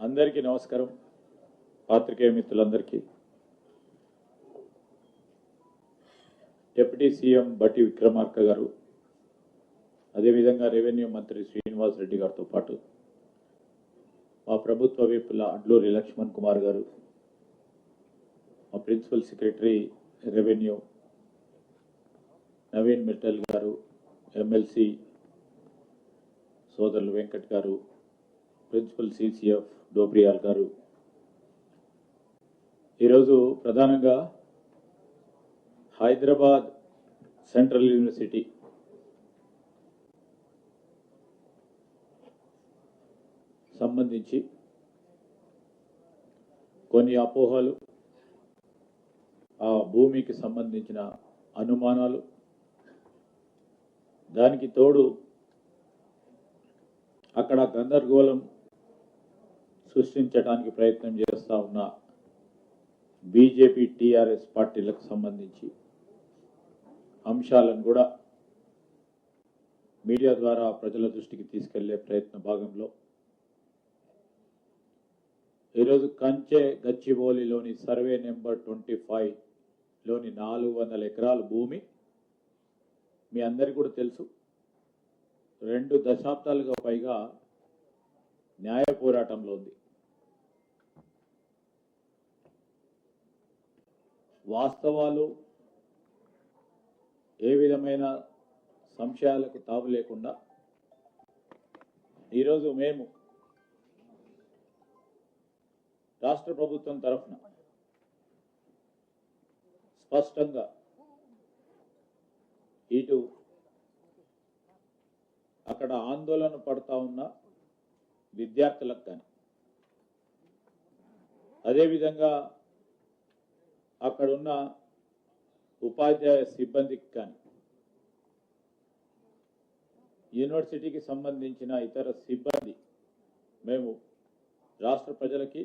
అందరికీ నమస్కారం. పాత్రికేయ మిత్రులందరికీ డిప్యూటీ సీఎం బట్టి విక్రమార్క గారు, అదేవిధంగా రెవెన్యూ మంత్రి శ్రీనివాస్ రెడ్డి గారితో పాటు మా ప్రభుత్వ విప్పుల అడ్లూరి లక్ష్మణ్ కుమార్ గారు, మా principal secretary revenue Naveen Mittal గారు, ఎమ్మెల్సీ సోదరులు వెంకట్ గారు, ప్రిన్సిపల్ సిసిఎఫ్ డోబ్రియాల్ గారు, ఈరోజు ప్రధానంగా హైదరాబాద్ సెంట్రల్ యూనివర్సిటీ సంబంధించి కొన్ని అపోహలు, ఆ భూమికి సంబంధించిన అనుమానాలు, దానికి తోడు అక్కడ గందరగోళం సృష్టించడానికి ప్రయత్నం చేస్తూ ఉన్న బీజేపీ టీఆర్ఎస్ పార్టీలకు సంబంధించి అంశాలను కూడా మీడియా ద్వారా ప్రజల దృష్టికి తీసుకెళ్లే ప్రయత్న భాగంలో ఈరోజు కంచె గచ్చిబౌలిలోని సర్వే నెంబర్ 25లోని 400 ఎకరాల భూమి మీ అందరికీ కూడా తెలుసు. 2 దశాబ్దాలుగా పైగా న్యాయ పోరాటంలో ఉంది. వాస్తవాలు ఏ విధమైన సంశయాలకు తావు లేకుండా ఈరోజు మేము రాష్ట్ర ప్రభుత్వం తరఫున స్పష్టంగా ఇటు అక్కడ ఆందోళన పడతా ఉన్న విద్యార్థులకు కానీ, అదేవిధంగా అక్కడున్న ఉపాధ్యాయ సిబ్బందికి కానీ, యూనివర్సిటీకి సంబంధించిన ఇతర సిబ్బంది, మేము రాష్ట్ర ప్రజలకి,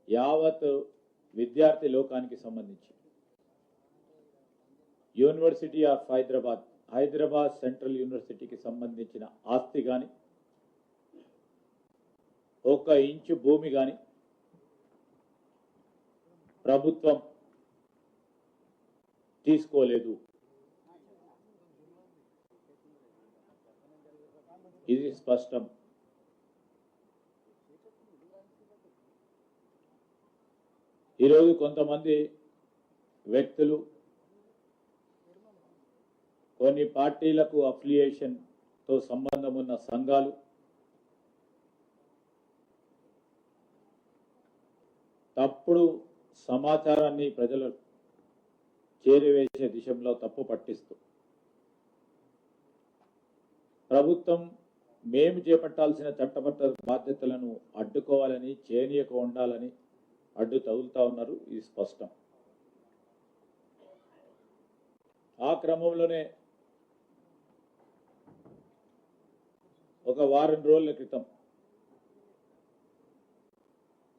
యావత్ విద్యార్థి లోకానికి సంబంధించి యూనివర్సిటీ ఆఫ్ హైదరాబాద్ సెంట్రల్ యూనివర్సిటీకి సంబంధించిన ఆస్తి కానీ, 1 ఇంచు భూమి కానీ ప్రభుత్వం తీసుకోలేదు. ఇది స్పష్టం. ఈరోజు కొంతమంది వ్యక్తులు, కొన్ని పార్టీలకు అఫిలియేషన్తో సంబంధం ఉన్న సంఘాలు తప్పుడు సమాచారాన్ని ప్రజలు చేరివేసే దిశలో తప్పు పట్టిస్తూ ప్రభుత్వం మేము చేపట్టాల్సిన చట్టబద్ధ బాధ్యతలను అడ్డుకోవాలని, చేయనీయక ఉండాలని అడ్డు తగులుతా ఉన్నారు. ఇది స్పష్టం. ఆ క్రమంలోనే ఒక వారం రోజుల క్రితం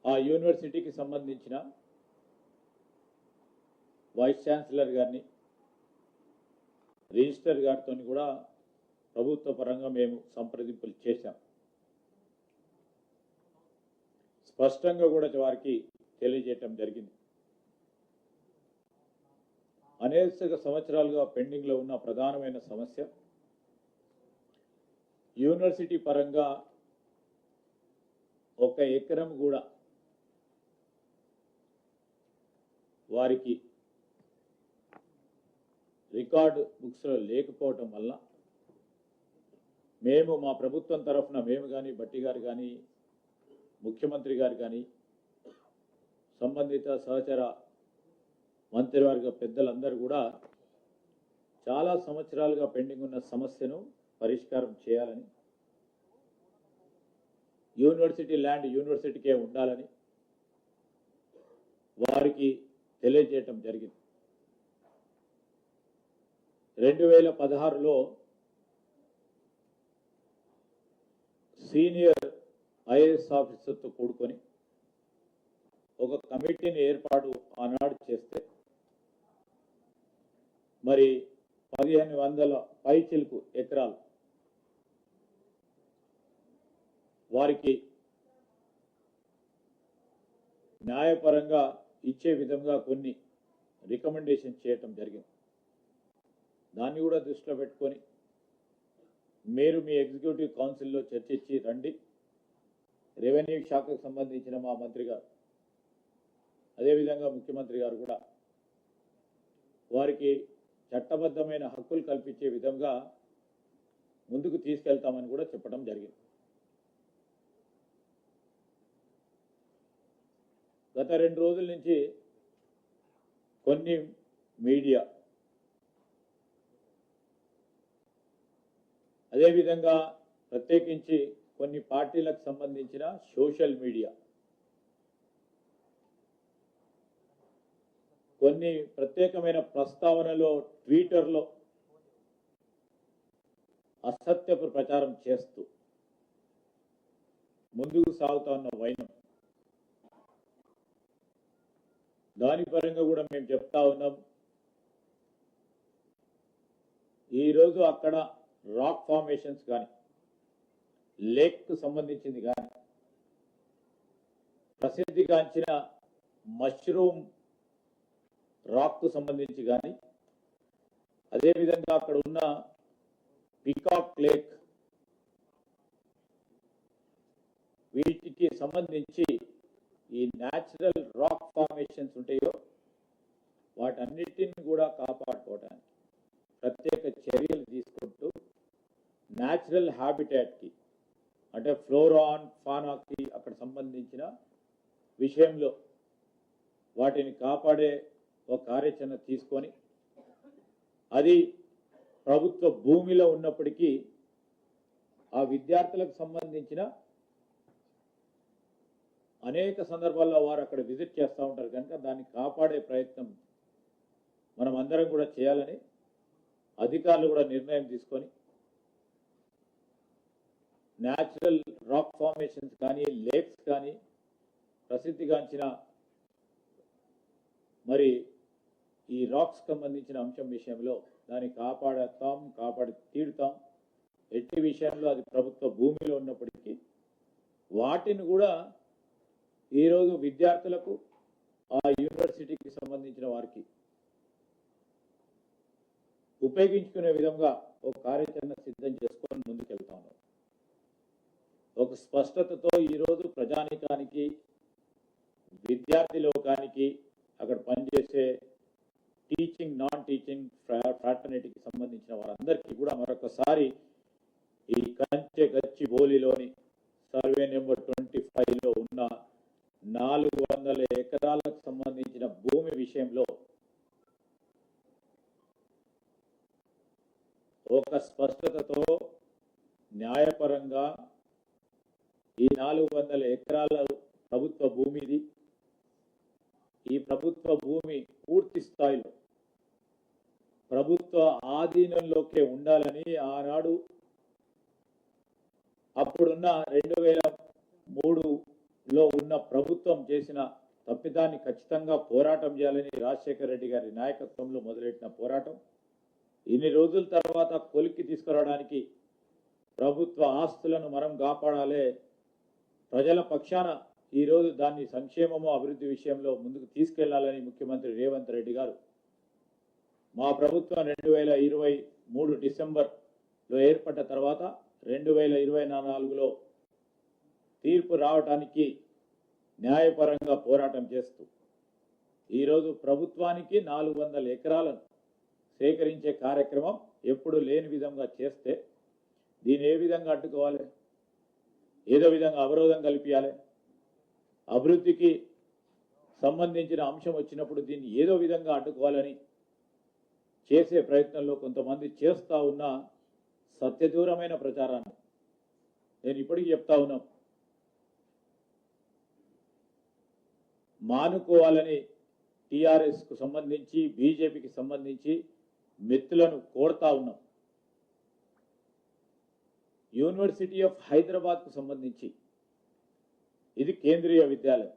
ఆ యూనివర్సిటీకి సంబంధించిన వైస్ ఛాన్సలర్ గారిని, రిజిస్టర్ గారితో కూడా ప్రభుత్వ పరంగా మేము సంప్రదింపులు చేశాం. స్పష్టంగా కూడా వారికి తెలియజేయటం జరిగింది. అనేక సంవత్సరాలుగా పెండింగ్లో ఉన్న ప్రధానమైన సమస్య, యూనివర్సిటీ పరంగా 1 ఎకరం కూడా వారికి రికార్డు బుక్స్లో లేకపోవటం వల్ల మేము మా ప్రభుత్వం తరఫున మేము కానీ, బట్టి గారు కానీ, ముఖ్యమంత్రి గారు కానీ, సంబంధిత సహచర మంత్రివర్గ పెద్దలందరూ కూడా చాలా సంవత్సరాలుగా పెండింగ్ ఉన్న సమస్యను పరిష్కారం చేయాలని, యూనివర్సిటీ ల్యాండ్ యూనివర్సిటీకే ఉండాలని వారికి తెలియజేయటం జరిగింది. 2016లో సీనియర్ ఐఏఎస్ ఆఫీసర్తో కూడుకొని ఒక కమిటీని ఏర్పాటు ఆనాడు చేస్తే మరి 1500 పైచిలుకు ఎకరాలు వారికి న్యాయపరంగా ఇచ్చే విధంగా కొన్ని రికమెండేషన్ చేయటం జరిగింది. దాన్ని కూడా దృష్టిలో పెట్టుకొని మీరు మీ ఎగ్జిక్యూటివ్ కౌన్సిల్లో చర్చించి రండి. రెవెన్యూ శాఖకు సంబంధించిన మా మంత్రి గారు, అదేవిధంగా ముఖ్యమంత్రి గారు కూడా వారికి చట్టబద్ధమైన హక్కులు కల్పించే విధంగా ముందుకు తీసుకెళ్తామని కూడా చెప్పడం జరిగింది. గత 2 రోజుల నుంచి కొన్ని మీడియా, అదేవిధంగా ప్రత్యేకించి కొన్ని పార్టీలకు సంబంధించిన సోషల్ మీడియా కొన్ని ప్రత్యేకమైన ప్రస్తావనలో ట్విట్టర్లో అసత్యపు ప్రచారం చేస్తూ ముందుకు సాగుతా ఉన్న వైనం, దాని పరంగా కూడా మేము చెప్తా ఉన్నాం. ఈరోజు అక్కడ రాక్ ఫార్మేషన్స్ కానీ, లేక్కు సంబంధించింది కానీ, ప్రసిద్ధిగాంచిన మష్రూమ్ రాక్కు సంబంధించి కానీ, అదేవిధంగా అక్కడ ఉన్న పికాక్ లేక్, వీటికి సంబంధించి ఈ న్యాచురల్ రాక్ ఫార్మేషన్స్ ఉంటాయో వాటన్నిటిని కూడా కాపాడుకోవడానికి ప్రత్యేక చర్యలు తీసుకుంటూ న్యాచురల్ హ్యాబిటాట్కి అంటే ఫ్లోరా అండ్ ఫానాకి అక్కడ సంబంధించిన విషయంలో వాటిని కాపాడే ఒక కార్యాచరణ తీసుకొని, అది ప్రభుత్వ భూమిలో ఉన్నప్పటికీ ఆ విద్యార్థులకు సంబంధించిన అనేక సందర్భాల్లో వారు అక్కడ విజిట్ చేస్తూ ఉంటారు కనుక దాన్ని కాపాడే ప్రయత్నం మనం అందరం కూడా చేయాలని అధికారులు కూడా నిర్ణయం తీసుకొని న్యాచురల్ రాక్ ఫార్మేషన్స్ కానీ, లేక్స్ కానీ, ప్రసిద్ధిగాంచిన మరి ఈ రాక్స్ సంబంధించిన అంశం విషయంలో దాన్ని కాపాడతాం, కాపాడి తీరుతాం. ఎట్టి విషయంలో అది ప్రభుత్వ భూమిలో ఉన్నప్పటికీ వాటిని కూడా ఈరోజు విద్యార్థులకు, ఆ యూనివర్సిటీకి సంబంధించిన వారికి ఉపయోగించుకునే విధంగా ఒక కార్యాచరణ సిద్ధం చేసుకొని ముందుకెళ్తా ఉన్నాం. ఒక స్పష్టతతో ఈరోజు ప్రజానికానికి, విద్యార్థి లోకానికి, అక్కడ పనిచేసే టీచింగ్, నాన్ టీచింగ్ ఫ్రాటర్నిటీకి సంబంధించిన వారందరికీ కూడా మరొకసారి ఈ కంచె గచ్చిబౌలిలోని సర్వే నెంబర్ 25లో ఉన్న 400 ఎకరాలకు సంబంధించిన భూమి విషయంలో ఒక స్పష్టతతో న్యాయపరంగా ఈ 400 ఎకరాల ప్రభుత్వ భూమిది. ఈ ప్రభుత్వ భూమి పూర్తి స్థాయిలో ప్రభుత్వ ఆధీనంలోకే ఉండాలని ఆనాడు అప్పుడున్న 2003లో ఉన్న ప్రభుత్వం చేసిన తప్పిదాన్ని ఖచ్చితంగా పోరాటం చేయాలని రాజశేఖర రెడ్డి గారి నాయకత్వంలో మొదలెట్టిన పోరాటం ఇన్ని రోజుల తర్వాత కొలిక్కి తీసుకురావడానికి, ప్రభుత్వ ఆస్తులను మనం కాపాడాలి, ప్రజల పక్షాన ఈరోజు దాన్ని సంక్షేమము, అభివృద్ధి విషయంలో ముందుకు తీసుకెళ్లాలని ముఖ్యమంత్రి రేవంత్ రెడ్డి గారు మా ప్రభుత్వం 2023 డిసెంబర్లో ఏర్పడ్డ తర్వాత 2024లో తీర్పు రావడానికి న్యాయపరంగా పోరాటం చేస్తూ ఈరోజు ప్రభుత్వానికి 400 ఎకరాలను సేకరించే కార్యక్రమం ఎప్పుడు లేని విధంగా చేస్తే దీన్ని ఏ విధంగా అడ్డుకోవాలి, ఏదో విధంగా అవరోధం కల్పించాలి, అభివృద్ధికి సంబంధించిన అంశం వచ్చినప్పుడు దీన్ని ఏదో విధంగా అడ్డుకోవాలని చేసే ప్రయత్నంలో కొంతమంది చేస్తూ ఉన్న సత్యదూరమైన ప్రచారాన్ని నేను ఇప్పటికీ చెప్తా ఉన్నాం. మానుకోవాలని టీఆర్ఎస్కు సంబంధించి, బీజేపీకి సంబంధించి మిత్రులను కోరుతా ఉన్నాం. యూనివర్సిటీ ఆఫ్ హైదరాబాద్కు సంబంధించి ఇది కేంద్రీయ విద్యాలయం,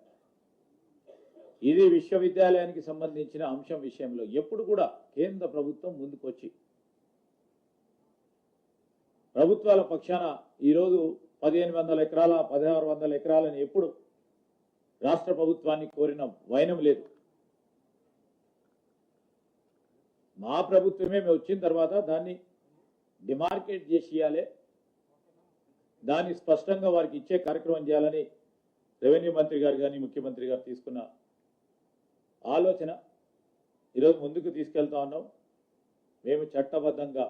ఇది విశ్వవిద్యాలయానికి సంబంధించిన అంశం విషయంలో ఎప్పుడు కూడా కేంద్ర ప్రభుత్వం ముందుకొచ్చి ప్రభుత్వాల పక్షాన ఈరోజు 1500 ఎకరాల 1600 ఎకరాలని ఎప్పుడు రాష్ట్ర ప్రభుత్వాన్ని కోరిన వైనం లేదు. మా ప్రభుత్వమే మేము వచ్చిన తర్వాత దాన్ని డిమార్కేట్ చేసి ఇవ్వాలి, దాన్ని స్పష్టంగా వారికి ఇచ్చే కార్యక్రమం చేయాలని రెవెన్యూ మంత్రి గారు కానీ ముఖ్యమంత్రి గారు తీసుకున్న ఆలోచన ఈరోజు ముందుకు తీసుకెళ్తా ఉన్నాం. మేము చట్టబద్ధంగా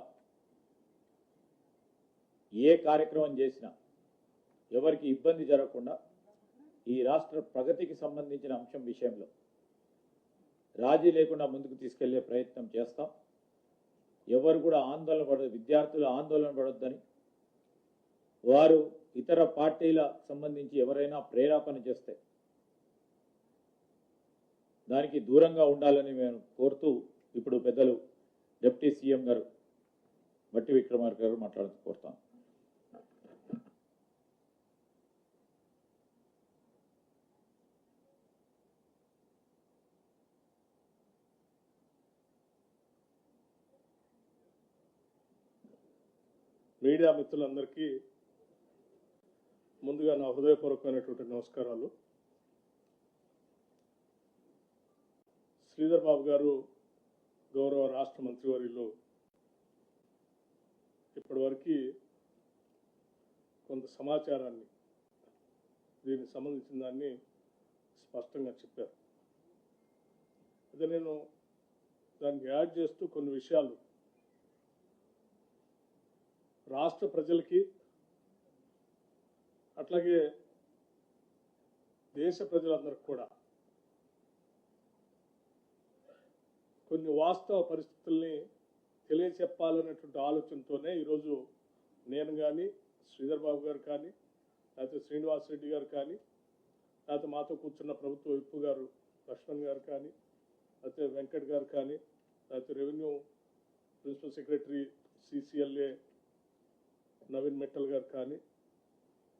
ఏ కార్యక్రమం చేసినా ఎవరికి ఇబ్బంది జరగకుండా ఈ రాష్ట్ర ప్రగతికి సంబంధించిన అంశం విషయంలో రాజీ లేకుండా ముందుకు తీసుకెళ్లే ప్రయత్నం చేస్తాం. ఎవరు కూడా ఆందోళన పడదు, విద్యార్థులు ఆందోళన పడొద్దని, వారు ఇతర పార్టీల సంబంధించి ఎవరైనా ప్రేరేపణ చేస్తే దానికి దూరంగా ఉండాలని మేము కోరుతూ ఇప్పుడు పెద్దలు డిప్యూటీ సీఎం గారు బట్టి విక్రమార్క గారు మాట్లాడుతూ కోరుతాం. మీడియా మిత్రులందరికీ ముందుగా నా హృదయపూర్వకమైనటువంటి నమస్కారాలు. శ్రీధర్ బాబు గారు గౌరవ రాష్ట్ర మంత్రివర్యులు ఇప్పటివరకు కొంత సమాచారాన్ని దీనికి సంబంధించిన దాన్ని స్పష్టంగా చెప్పారు. అదే నేను దానికి యాడ్ చేస్తూ కొన్ని విషయాలు రాష్ట్ర ప్రజలకి అట్లాగే దేశ ప్రజలందరికీ కూడా కొన్ని వాస్తవ పరిస్థితుల్ని తెలియచెప్పాలనేటువంటి ఆలోచనతోనే ఈరోజు నేను కానీ శ్రీధర్ బాబు గారు కానీ లేకపోతే శ్రీనివాస్ రెడ్డి గారు కానీ లేకపోతే మాతో కూర్చున్న ప్రభుత్వ విప్పు గారు లక్ష్మణ్ గారు కానీ లేకపోతే వెంకట్ గారు కానీ లేకపోతే revenue principal secretary CCLA Naveen Mittal గారు కానీ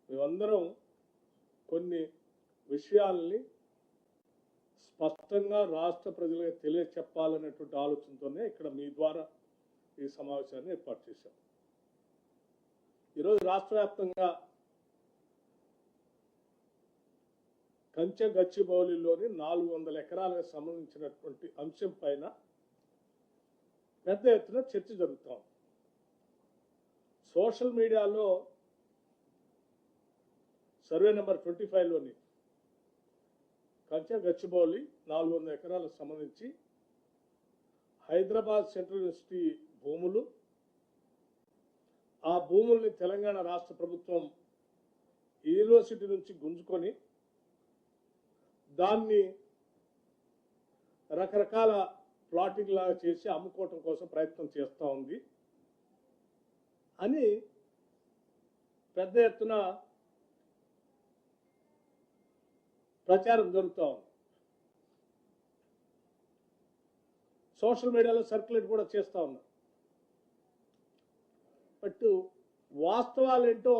మేమందరం కొన్ని విషయాల్ని స్పష్టంగా రాష్ట్ర ప్రజలకు తెలియచెప్పాలనేటువంటి ఆలోచనతోనే ఇక్కడ మీ ద్వారా ఈ సమావేశాన్ని ఏర్పాటు చేశాం. ఈరోజు రాష్ట్ర వ్యాప్తంగా కంచె గచ్చిబౌలిలోని 400 ఎకరాలకు సంబంధించినటువంటి అంశం పైన పెద్ద ఎత్తున చర్చ జరుగుతాం. సోషల్ మీడియాలో సర్వే నెంబర్ 25లోని కంచె గచ్చిబౌలి 400 ఎకరాలకు సంబంధించి హైదరాబాద్ సెంట్రల్ యూనివర్సిటీ భూములు, ఆ భూముల్ని తెలంగాణ రాష్ట్ర ప్రభుత్వం యూనివర్సిటీ నుంచి గుంజుకొని దాన్ని రకరకాల ప్లాటింగ్ లాగా చేసి అమ్ముకోవటం కోసం ప్రయత్నం చేస్తూ ఉంది అని పెద్ద ఎత్తున ప్రచారం జరుగుతూ ఉంది. సోషల్ మీడియాలో సర్క్యులేట్ కూడా చేస్తూ ఉన్నారు. బట్ వాస్తవాలేంటో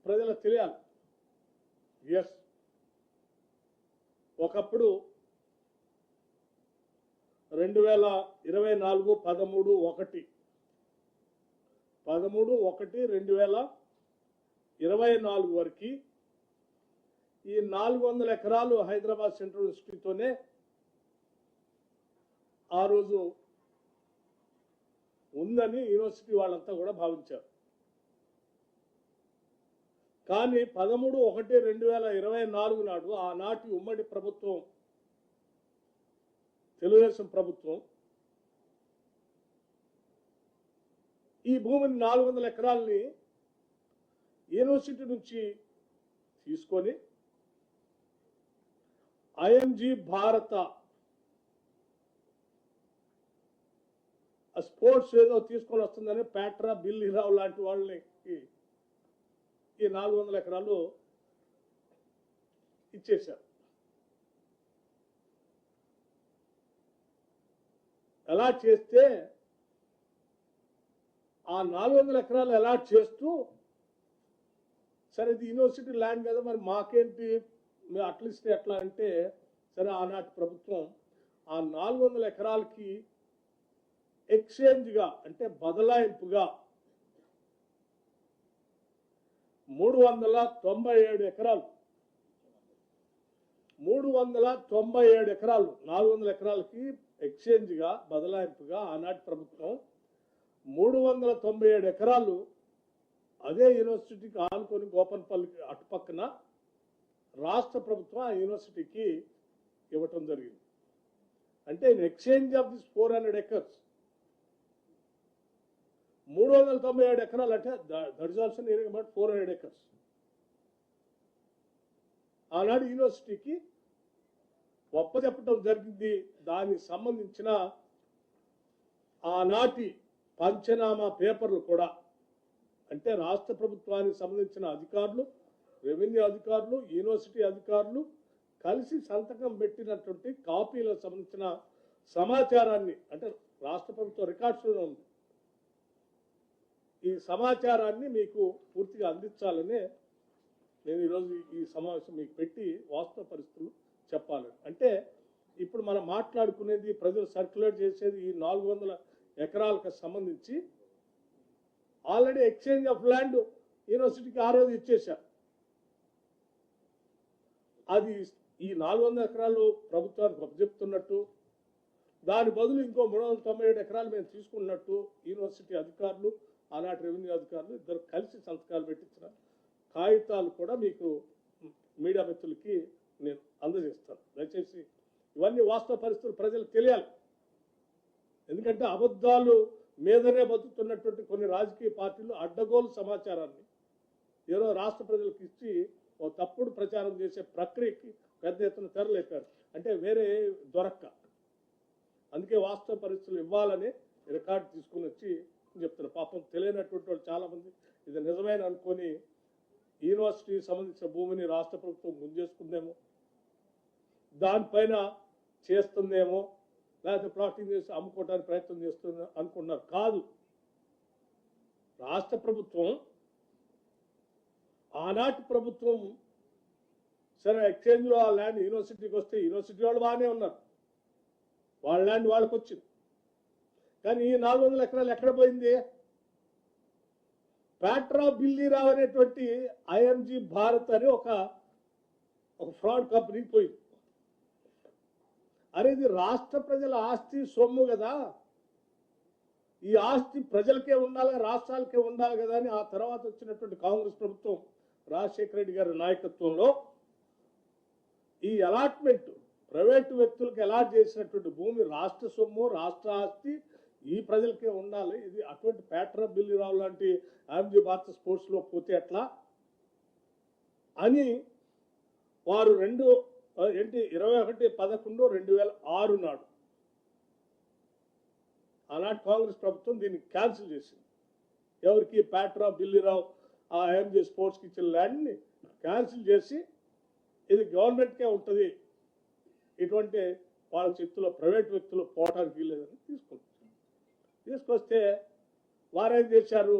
ప్రజలకు తెలియాలి. ఎస్, ఒకప్పుడు 2024 13/1/2024 వరకు ఈ 400 ఎకరాలు హైదరాబాద్ సెంట్రల్ యూనివర్సిటీతోనే ఆ రోజు ఉందని యూనివర్సిటీ వాళ్ళంతా కూడా భావించారు. కానీ 13/1/2024 నాడు ఆనాటి ఉమ్మడి ప్రభుత్వం తెలుగుదేశం ప్రభుత్వం ఈ భూమిని 400 ఎకరాలని యూనివర్సిటీ నుంచి తీసుకొని IMG భారత స్పోర్ట్స్ ఏదో తీసుకొని వస్తుందని ప్యాట్రా, బిల్లీరావు లాంటి వాళ్ళని ఈ 400 ఎకరాలు ఇచ్చేశారు. అలాట్ చేస్తే ఆ 400 ఎకరాలు అలాట్ చేస్తూ, సరే ఇది యూనివర్సిటీ ల్యాండ్ కదా మరి మాకేంటి, మేము అట్లీస్ట్ ఎట్లా అంటే, సరే ఆనాటి ప్రభుత్వం ఆ 400 ఎకరాలకి ఎక్స్చేంజ్గా అంటే బదలాయింపుగా 397 ఎకరాలు 397 ఎకరాలు 400 ఎకరాలకి ఎక్స్చేంజ్గా బదలాయింపుగా ఆనాటి ప్రభుత్వం 397 ఎకరాలు అదే యూనివర్సిటీకి ఆనుకొని గోపన్పల్లికి అటుపక్కన రాష్ట్ర ప్రభుత్వం ఆ యూనివర్సిటీకి ఇవ్వటం జరిగింది. అంటే in exchange of this 400 acres 397 ఎకరాలు అంటే that is also nearing about 400 acres ఆనాడు యూనివర్సిటీకి ఒప్పచెప్పటం జరిగింది. దానికి సంబంధించిన ఆనాటి పంచనామా పేపర్లు కూడా అంటే రాష్ట్ర ప్రభుత్వానికి సంబంధించిన అధికారులు, రెవెన్యూ అధికారులు, యూనివర్సిటీ అధికారులు కలిసి సంతకం పెట్టినటువంటి కాపీలకు సంబంధించిన సమాచారాన్ని అంటే రాష్ట్ర ప్రభుత్వ రికార్డ్స్లో ఉంది. ఈ సమాచారాన్ని మీకు పూర్తిగా అందించాలనే నేను ఈరోజు ఈ సమావేశం మీకు పెట్టి వాస్తవ పరిస్థితులు చెప్పాలి. అంటే ఇప్పుడు మనం మాట్లాడుకునేది ప్రజలు సర్క్యులేట్ చేసేది ఈ 400 ఎకరాలకు సంబంధించి ఆల్రెడీ ఎక్స్చేంజ్ ఆఫ్ ల్యాండ్ యూనివర్సిటీకి ఆ రోజు ఇచ్చేశారు. అది ఈ 400 ఎకరాలు ప్రభుత్వానికి అప్పచెప్తున్నట్టు, దాని బదులు ఇంకో 397 ఎకరాలు మేము తీసుకున్నట్టు యూనివర్సిటీ అధికారులు, ఆనాటి రెవెన్యూ అధికారులు ఇద్దరు కలిసి సంతకాలు పెట్టించిన కాగితాలు కూడా మీకు మీడియా మిత్రులకి నేను అందజేస్తాను. దయచేసి ఇవన్నీ వాస్తవ పరిస్థితులు ప్రజలకు తెలియాలి. ఎందుకంటే అబద్ధాలు మీదనే బతుకుతున్నటువంటి కొన్ని రాజకీయ పార్టీలు అడ్డగోలు సమాచారాన్ని ఏదో రాష్ట్ర ప్రజలకు ఇచ్చి ఓ తప్పుడు ప్రచారం చేసే ప్రక్రియకి పెద్ద ఎత్తున తెరలేపారు. అంటే వేరే దొరక్క. అందుకే వాస్తవ పరిస్థితులు ఇవ్వాలని రికార్డు తీసుకుని వచ్చి చెప్తున్నారు. పాపం తెలియనటువంటి వాళ్ళు చాలామంది ఇది నిజమైన అనుకొని యూనివర్సిటీకి సంబంధించిన భూమిని రాష్ట్ర ప్రభుత్వం గుంజేసుకుందేమో, దానిపైన చేస్తుందేమో, లేకపోతే ప్లాటింగ్ చేసి అమ్ముకోవడానికి ప్రయత్నం చేస్తుంది అనుకున్నారు. కాదు, రాష్ట్ర ప్రభుత్వం ఆనాటి ప్రభుత్వం సరే ఎక్స్చేంజ్లో ఆ ల్యాండ్ యూనివర్సిటీకి వస్తే యూనివర్సిటీ వాళ్ళు బాగానే ఉన్నారు, వాళ్ళ ల్యాండ్ వాళ్ళకి వచ్చింది. కానీ ఈ 400 ఎకరాలు ఎక్కడ పోయింది? ప్యాట్రా బిల్లీరావు అనేటువంటి ఐఎంజీ భారత్ అని ఒక ఫ్రాడ్ కంపెనీకి పోయింది. అరే ఇది రాష్ట్ర ప్రజల ఆస్తి సొమ్ము కదా, ఈ ఆస్తి ప్రజలకే ఉండాలి, రాష్ట్రాలకే ఉండాలి కదా అని ఆ తర్వాత వచ్చినటువంటి కాంగ్రెస్ ప్రభుత్వం రాజశేఖర రెడ్డి గారి నాయకత్వంలో ఈ అలాట్మెంట్ ప్రైవేటు వ్యక్తులకు అలాట్ చేసినటువంటి భూమి రాష్ట్ర సొమ్ము, రాష్ట్ర ఆస్తి, ఈ ప్రజలకే ఉండాలి. ఇది అటువంటి ప్యాట్రా బిల్లీరావు లాంటి ఐఎంజీ భారత స్పోర్ట్స్లో పోతే ఎట్లా అని వారు 21/11/2006 నాడు ఆనాటి కాంగ్రెస్ ప్రభుత్వం దీన్ని క్యాన్సిల్ చేసింది. ఎవరికి? ప్యాట్రా బిల్లీరావు ఆ ఐఎంజీ స్పోర్ట్స్కి ఇచ్చిన ల్యాండ్ని క్యాన్సిల్ చేసి ఇది గవర్నమెంట్కే ఉంటుంది, ఇటువంటి వాళ్ళ చేతిలో ప్రైవేట్ వ్యక్తులు పోవటానికి వీల్లేదని తీసుకొస్తే వారేం చేశారు?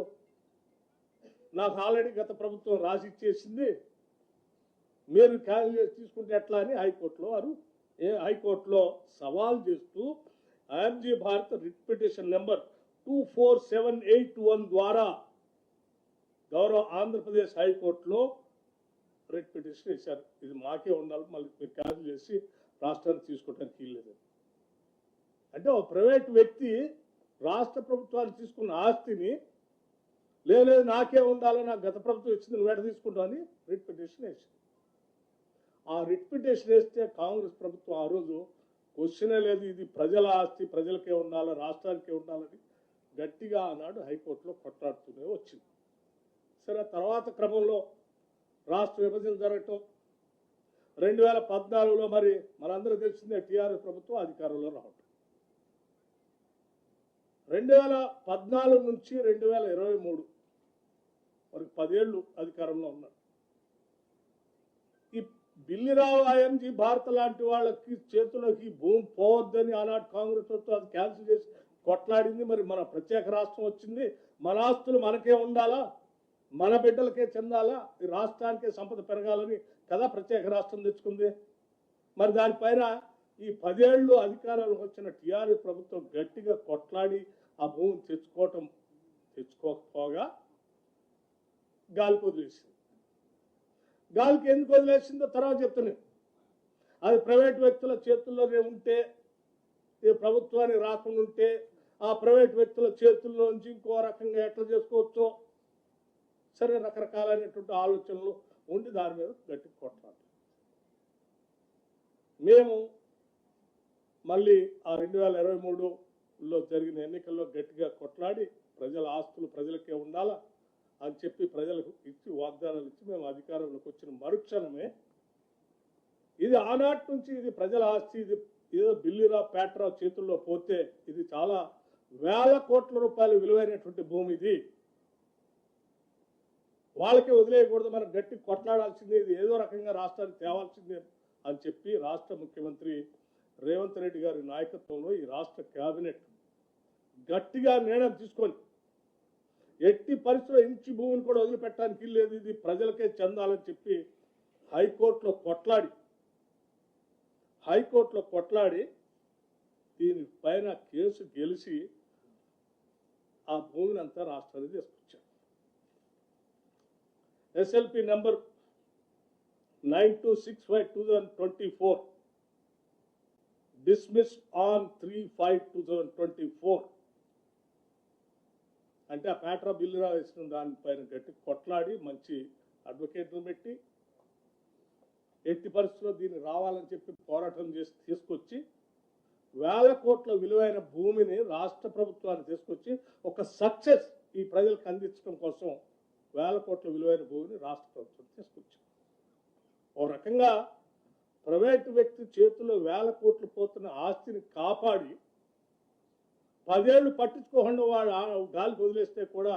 నాకు ఆల్రెడీ గత ప్రభుత్వం రాసి ఇచ్చేసింది, మీరు క్యాన్సిల్ చేసి తీసుకుంటే ఎట్లా అని హైకోర్టులో సవాల్ చేస్తూ IMG Bharat writ petition number 24781 ద్వారా గౌరవ ఆంధ్రప్రదేశ్ హైకోర్టులో రిట్ పిటిషన్ ఇచ్చారు. ఇది మాకే ఉండాలి, మళ్ళీ మీరు క్యాన్సిల్ చేసి రాష్ట్రానికి తీసుకోవడానికి వీల్లేదని. అంటే ఒక ప్రైవేట్ వ్యక్తి రాష్ట్ర ప్రభుత్వాన్ని తీసుకున్న ఆస్తిని లేదు నాకే ఉండాలి, నాకు గత ప్రభుత్వం ఇచ్చింది నువ్వు ఎట తీసుకుంటావు అని రిట్ పిటిషన్ వేసింది. ఆ రిట్ పిటిషన్ వేస్తే కాంగ్రెస్ ప్రభుత్వం ఆ రోజు క్వశ్చనే లేదు, ఇది ప్రజల ఆస్తి, ప్రజలకే ఉండాలి, రాష్ట్రానికే ఉండాలని గట్టిగా ఆనాడు హైకోర్టులో కొట్లాడుతూనే వచ్చింది. సరే తర్వాత క్రమంలో రాష్ట్ర విభజన జరగటం 2014లో మరి మనందరూ తెలిసిందే టీఆర్ఎస్ ప్రభుత్వం అధికారంలో రావటం. 2014 నుంచి 2023 వరకు 10 ఏళ్ళు అధికారంలో ఉన్నారు. ఈ బిల్లీరావు ఐఎంజీ భారత్ లాంటి వాళ్ళకి చేతులకి భూమి పోవద్దని ఆనాటి కాంగ్రెస్ ప్రభుత్వం అది క్యాన్సిల్ చేసి కొట్లాడింది. మరి మన ప్రత్యేక రాష్ట్రం వచ్చింది, మన ఆస్తులు మనకే ఉండాలా, మన బిడ్డలకే చెందాలా, ఈ రాష్ట్రానికే సంపద పెరగాలని కదా ప్రత్యేక రాష్ట్రం తెచ్చుకుంది. మరి దానిపైన ఈ 10 ఏళ్ళు అధికారంలోకి వచ్చిన టీఆర్ఎస్ ప్రభుత్వం గట్టిగా కొట్లాడి ఆ భూమిని తెచ్చుకోకపోగా గాలికి వదిలేసింది. గాలికి ఎందుకు వదిలేసిందో తర్వాత చెప్తున్నాను. అది ప్రైవేట్ వ్యక్తుల చేతుల్లోనే ఉంటే, ఈ ప్రభుత్వానికి రాకుండా ఉంటే ఆ ప్రైవేట్ వ్యక్తుల చేతుల్లో నుంచి ఇంకో రకంగా ఎట్లా చేసుకోవచ్చో సరే రకరకాలైనటువంటి ఆలోచనలు ఉండి దాని మీద గట్టి కొట్లాడు. మేము మళ్ళీ ఆ 2023లో జరిగిన ఎన్నికల్లో గట్టిగా కొట్లాడి ప్రజల ఆస్తులు ప్రజలకే ఉండాలా అని చెప్పి ప్రజలకు ఇచ్చి వాగ్దానాలు ఇచ్చి మేము అధికారంలోకి వచ్చిన మరుక్షణమే ఇది ఆనాటి నుంచి ఇది ప్రజల ఆస్తి, ఇది ఏదో బిల్లురా పేట్రా చేతుల్లో పోతే ఇది చాలా వేల కోట్ల రూపాయలు విలువైనటువంటి భూమి, ఇది వాళ్ళకే వదిలేయకూడదు, మనం గట్టి కొట్లాడాల్సిందే, ఇది ఏదో రకంగా రాష్ట్రానికి తేవాల్సిందే అని చెప్పి రాష్ట్ర ముఖ్యమంత్రి రేవంత్ రెడ్డి గారి నాయకత్వంలో ఈ రాష్ట్ర కేబినెట్ గట్టిగా నిర్ణయం తీసుకొని ఎట్టి పరిస్థితుల్లో ఇంచి భూమిని కూడా వదిలిపెట్టడానికి లేదు, ఇది ప్రజలకే చెందాలని చెప్పి హైకోర్టులో కొట్లాడి దీనిపైన కేసు గెలిచి ఆ భూమిని అంతా రాష్ట్రానికి తీసుకొచ్చారు. ఎస్ఎల్పి నంబర్ 9265/2024 dismissed on 3/5/2024 అంటే ఆ పేట్రా బిల్లురా వేసిన దానిపైన గట్టి కొట్లాడి మంచి అడ్వకేట్ను పెట్టి ఎట్టి పరిస్థితుల్లో దీన్ని రావాలని చెప్పి పోరాటం చేసి తీసుకొచ్చి వేల కోట్ల విలువైన భూమిని రాష్ట్ర ప్రభుత్వాన్ని తీసుకొచ్చి ఒక సక్సెస్ ఈ ప్రజలకు అందించడం కోసం వేల కోట్ల విలువైన భూమిని రాష్ట్ర ప్రభుత్వం తీసుకొచ్చింది. ఓ రకంగా ప్రైవేటు వ్యక్తి చేతుల్లో వేల కోట్లు పోతున్న ఆస్తిని కాపాడి 10 ఏళ్ళు పట్టించుకోకుండా వాడు గాలికి వదిలేస్తే కూడా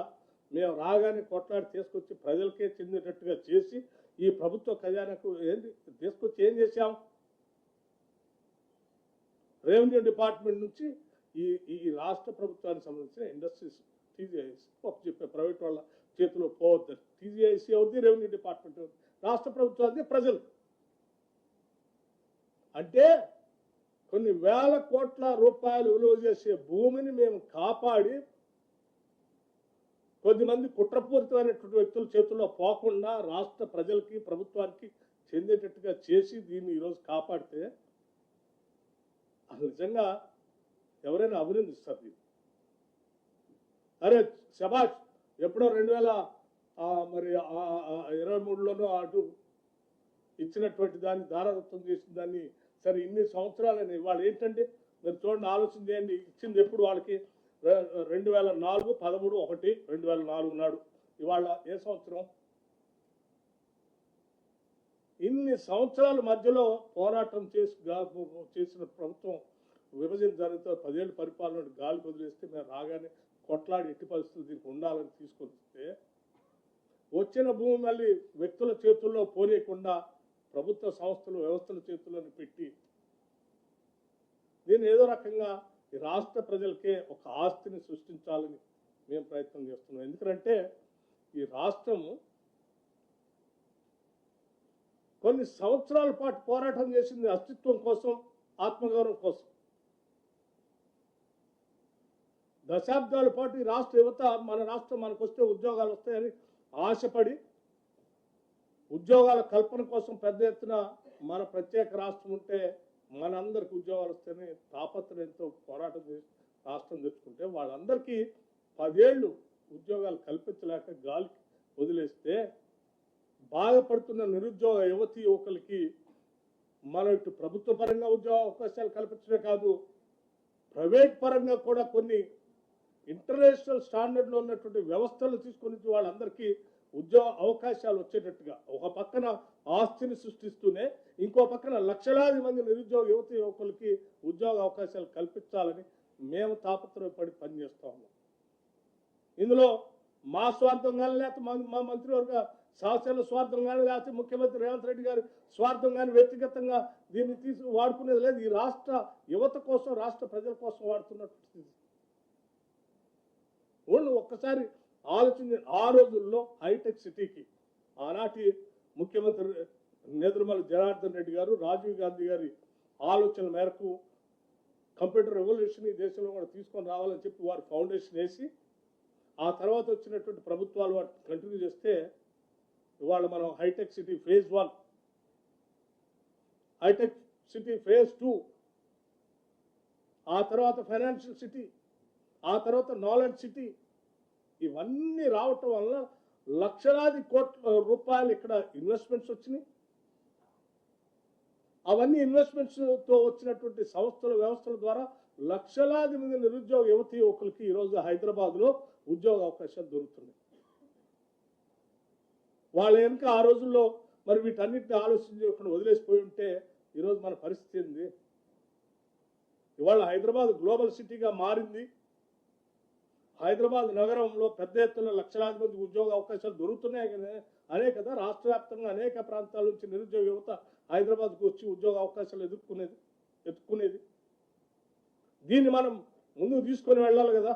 మేము రాగానే కొట్లాడి తీసుకొచ్చి ప్రజలకే చెందేటట్టుగా చేసి ఈ ప్రభుత్వ ఖజానాకు తీసుకొచ్చి ఏం చేశాం, రెవెన్యూ డిపార్ట్మెంట్ నుంచి ఈ రాష్ట్ర ప్రభుత్వానికి సంబంధించిన ఇండస్ట్రీస్ టీజీఐసి చెప్పే ప్రైవేట్ వాళ్ళ చేతిలో పోవద్దు. టీజీఐసి అవుతుంది, రెవెన్యూ డిపార్ట్మెంట్ అవుతుంది, రాష్ట్ర ప్రభుత్వానికి ప్రజలు. అంటే కొన్ని వేల కోట్ల రూపాయలు విలువ చేసే భూమిని మేము కాపాడి కొద్దిమంది కుట్రపూరితమైనటువంటి వ్యక్తుల చేతుల్లో పోకుండా రాష్ట్ర ప్రజలకి ప్రభుత్వానికి చెందేటట్టుగా చేసి దీన్ని ఈరోజు కాపాడితే అసలు నిజంగా ఎవరైనా అభినందిస్తారు దీన్ని. అరే శబాష్, ఎప్పుడో 2023లోనో అటు ఇచ్చినటువంటి దాన్ని దారాదత్తం చేసిన దాన్ని సరే ఇన్ని సంవత్సరాలని వాళ్ళు ఏంటంటే మీరు చూడండి, ఆలోచన చేయండి, ఇచ్చింది ఎప్పుడు వాళ్ళకి 2004 13 1 2004 నాడు, ఇవాళ ఏ సంవత్సరం? ఇన్ని సంవత్సరాల మధ్యలో పోరాటం చేసిన ప్రభుత్వం విభజన జరిగితే 10 ఏళ్ళు పరిపాలన గాలి వదిలేస్తే మేము రాగానే కొట్లాడి ఎట్టి పరిస్థితులు దీనికి ఉండాలని తీసుకొస్తే వచ్చిన భూమి మళ్ళీ వ్యక్తుల చేతుల్లో పోనీయకుండా ప్రభుత్వ సంస్థలు వ్యవస్థల చేతుల్లోని పెట్టి దీన్ని ఏదో రకంగా ఈ రాష్ట్ర ప్రజలకే ఒక ఆస్తిని సృష్టించాలని మేము ప్రయత్నం చేస్తున్నాం. ఎందుకంటే ఈ రాష్ట్రము కొన్ని సంవత్సరాల పాటు పోరాటం చేసింది అస్తిత్వం కోసం, ఆత్మగౌరవం కోసం. దశాబ్దాల పాటు ఈ రాష్ట్ర యువత మన రాష్ట్రం మనకు వస్తే ఉద్యోగాలు వస్తాయని ఆశపడి ఉద్యోగాల కల్పన కోసం పెద్ద ఎత్తున మన ప్రత్యేక రాష్ట్రం ఉంటే మనందరికి ఉద్యోగాలు వస్తేనే తాపత్రయంతో పోరాటం చేసి రాష్ట్రం తెచ్చుకుంటే వాళ్ళందరికీ 10 ఏళ్ళు ఉద్యోగాలు కల్పించలేక గాలికి వదిలేస్తే బాధపడుతున్న నిరుద్యోగ యువతీ యువకులకి మనం ఇటు ప్రభుత్వ పరంగా ఉద్యోగ అవకాశాలు కల్పించడమే కాదు, ప్రైవేట్ పరంగా కూడా కొన్ని ఇంటర్నేషనల్ స్టాండర్డ్లో ఉన్నటువంటి వ్యవస్థలు తీసుకొని వాళ్ళందరికీ ఉద్యోగ అవకాశాలు వచ్చేటట్టుగా ఒక పక్కన ఆస్తిని సృష్టిస్తూనే ఇంకో పక్కన లక్షలాది మంది నిరుద్యోగ యువత యువకులకి ఉద్యోగ అవకాశాలు కల్పించాలని మేము తాపత్రయపడి పనిచేస్తా ఉన్నాం. ఇందులో మా స్వార్థం కానీ లేకపోతే మా మంత్రివర్గ శాసన స్వార్థం కానీ లేకపోతే ముఖ్యమంత్రి రేవంత్ రెడ్డి గారి స్వార్థం కానీ వ్యక్తిగతంగా దీన్ని వాడుకునేది లేదు. ఈ రాష్ట్ర యువత కోసం, రాష్ట్ర ప్రజల కోసం వాడుతున్నట్టు ఒక్కసారి ఆలోచించి ఆ రోజుల్లో హైటెక్ సిటీకి ఆనాటి ముఖ్యమంత్రి నేదురుమల జనార్దన్ రెడ్డి గారు, రాజీవ్ గాంధీ గారి ఆలోచన మేరకు కంప్యూటర్ రెవల్యూషన్ ఈ దేశంలో కూడా తీసుకొని రావాలని చెప్పి వారు ఫౌండేషన్ వేసి ఆ తర్వాత వచ్చినటువంటి ప్రభుత్వాలు వాటి కంటిన్యూ చేస్తే ఇవాళ మనం హైటెక్ సిటీ ఫేజ్ 1 హైటెక్ సిటీ ఫేజ్ 2, ఆ తర్వాత ఫైనాన్షియల్ సిటీ, ఆ తర్వాత నాలెడ్జ్ సిటీ, ఇవన్నీ రావటం వల్ల లక్షలాది కోట్ల రూపాయలు ఇక్కడ ఇన్వెస్ట్మెంట్స్ వచ్చినాయి. అవన్నీ ఇన్వెస్ట్మెంట్స్తో వచ్చినటువంటి సంస్థల వ్యవస్థల ద్వారా లక్షలాది మంది నిరుద్యోగ యువతి యువకులకి ఈరోజు హైదరాబాద్లో ఉద్యోగ అవకాశాలు దొరుకుతున్నాయి. వాళ్ళ వెనుక ఆ రోజుల్లో మరి వీటన్నిటిని ఆలోచించకుండా వదిలేసిపోయి ఉంటే ఈరోజు మన పరిస్థితి ఏంది? ఇవాళ హైదరాబాద్ గ్లోబల్ సిటీగా మారింది. హైదరాబాద్ నగరంలో పెద్ద ఎత్తున లక్షలాది మంది ఉద్యోగ అవకాశాలు దొరుకుతున్నాయి కదా. అనే కదా రాష్ట్ర వ్యాప్తంగా అనేక ప్రాంతాల నుంచి నిరుద్యోగ యువత హైదరాబాద్కు వచ్చి ఉద్యోగ అవకాశాలు ఎత్తుక్కునేది. దీన్ని మనం ముందుకు తీసుకొని వెళ్ళాలి కదా.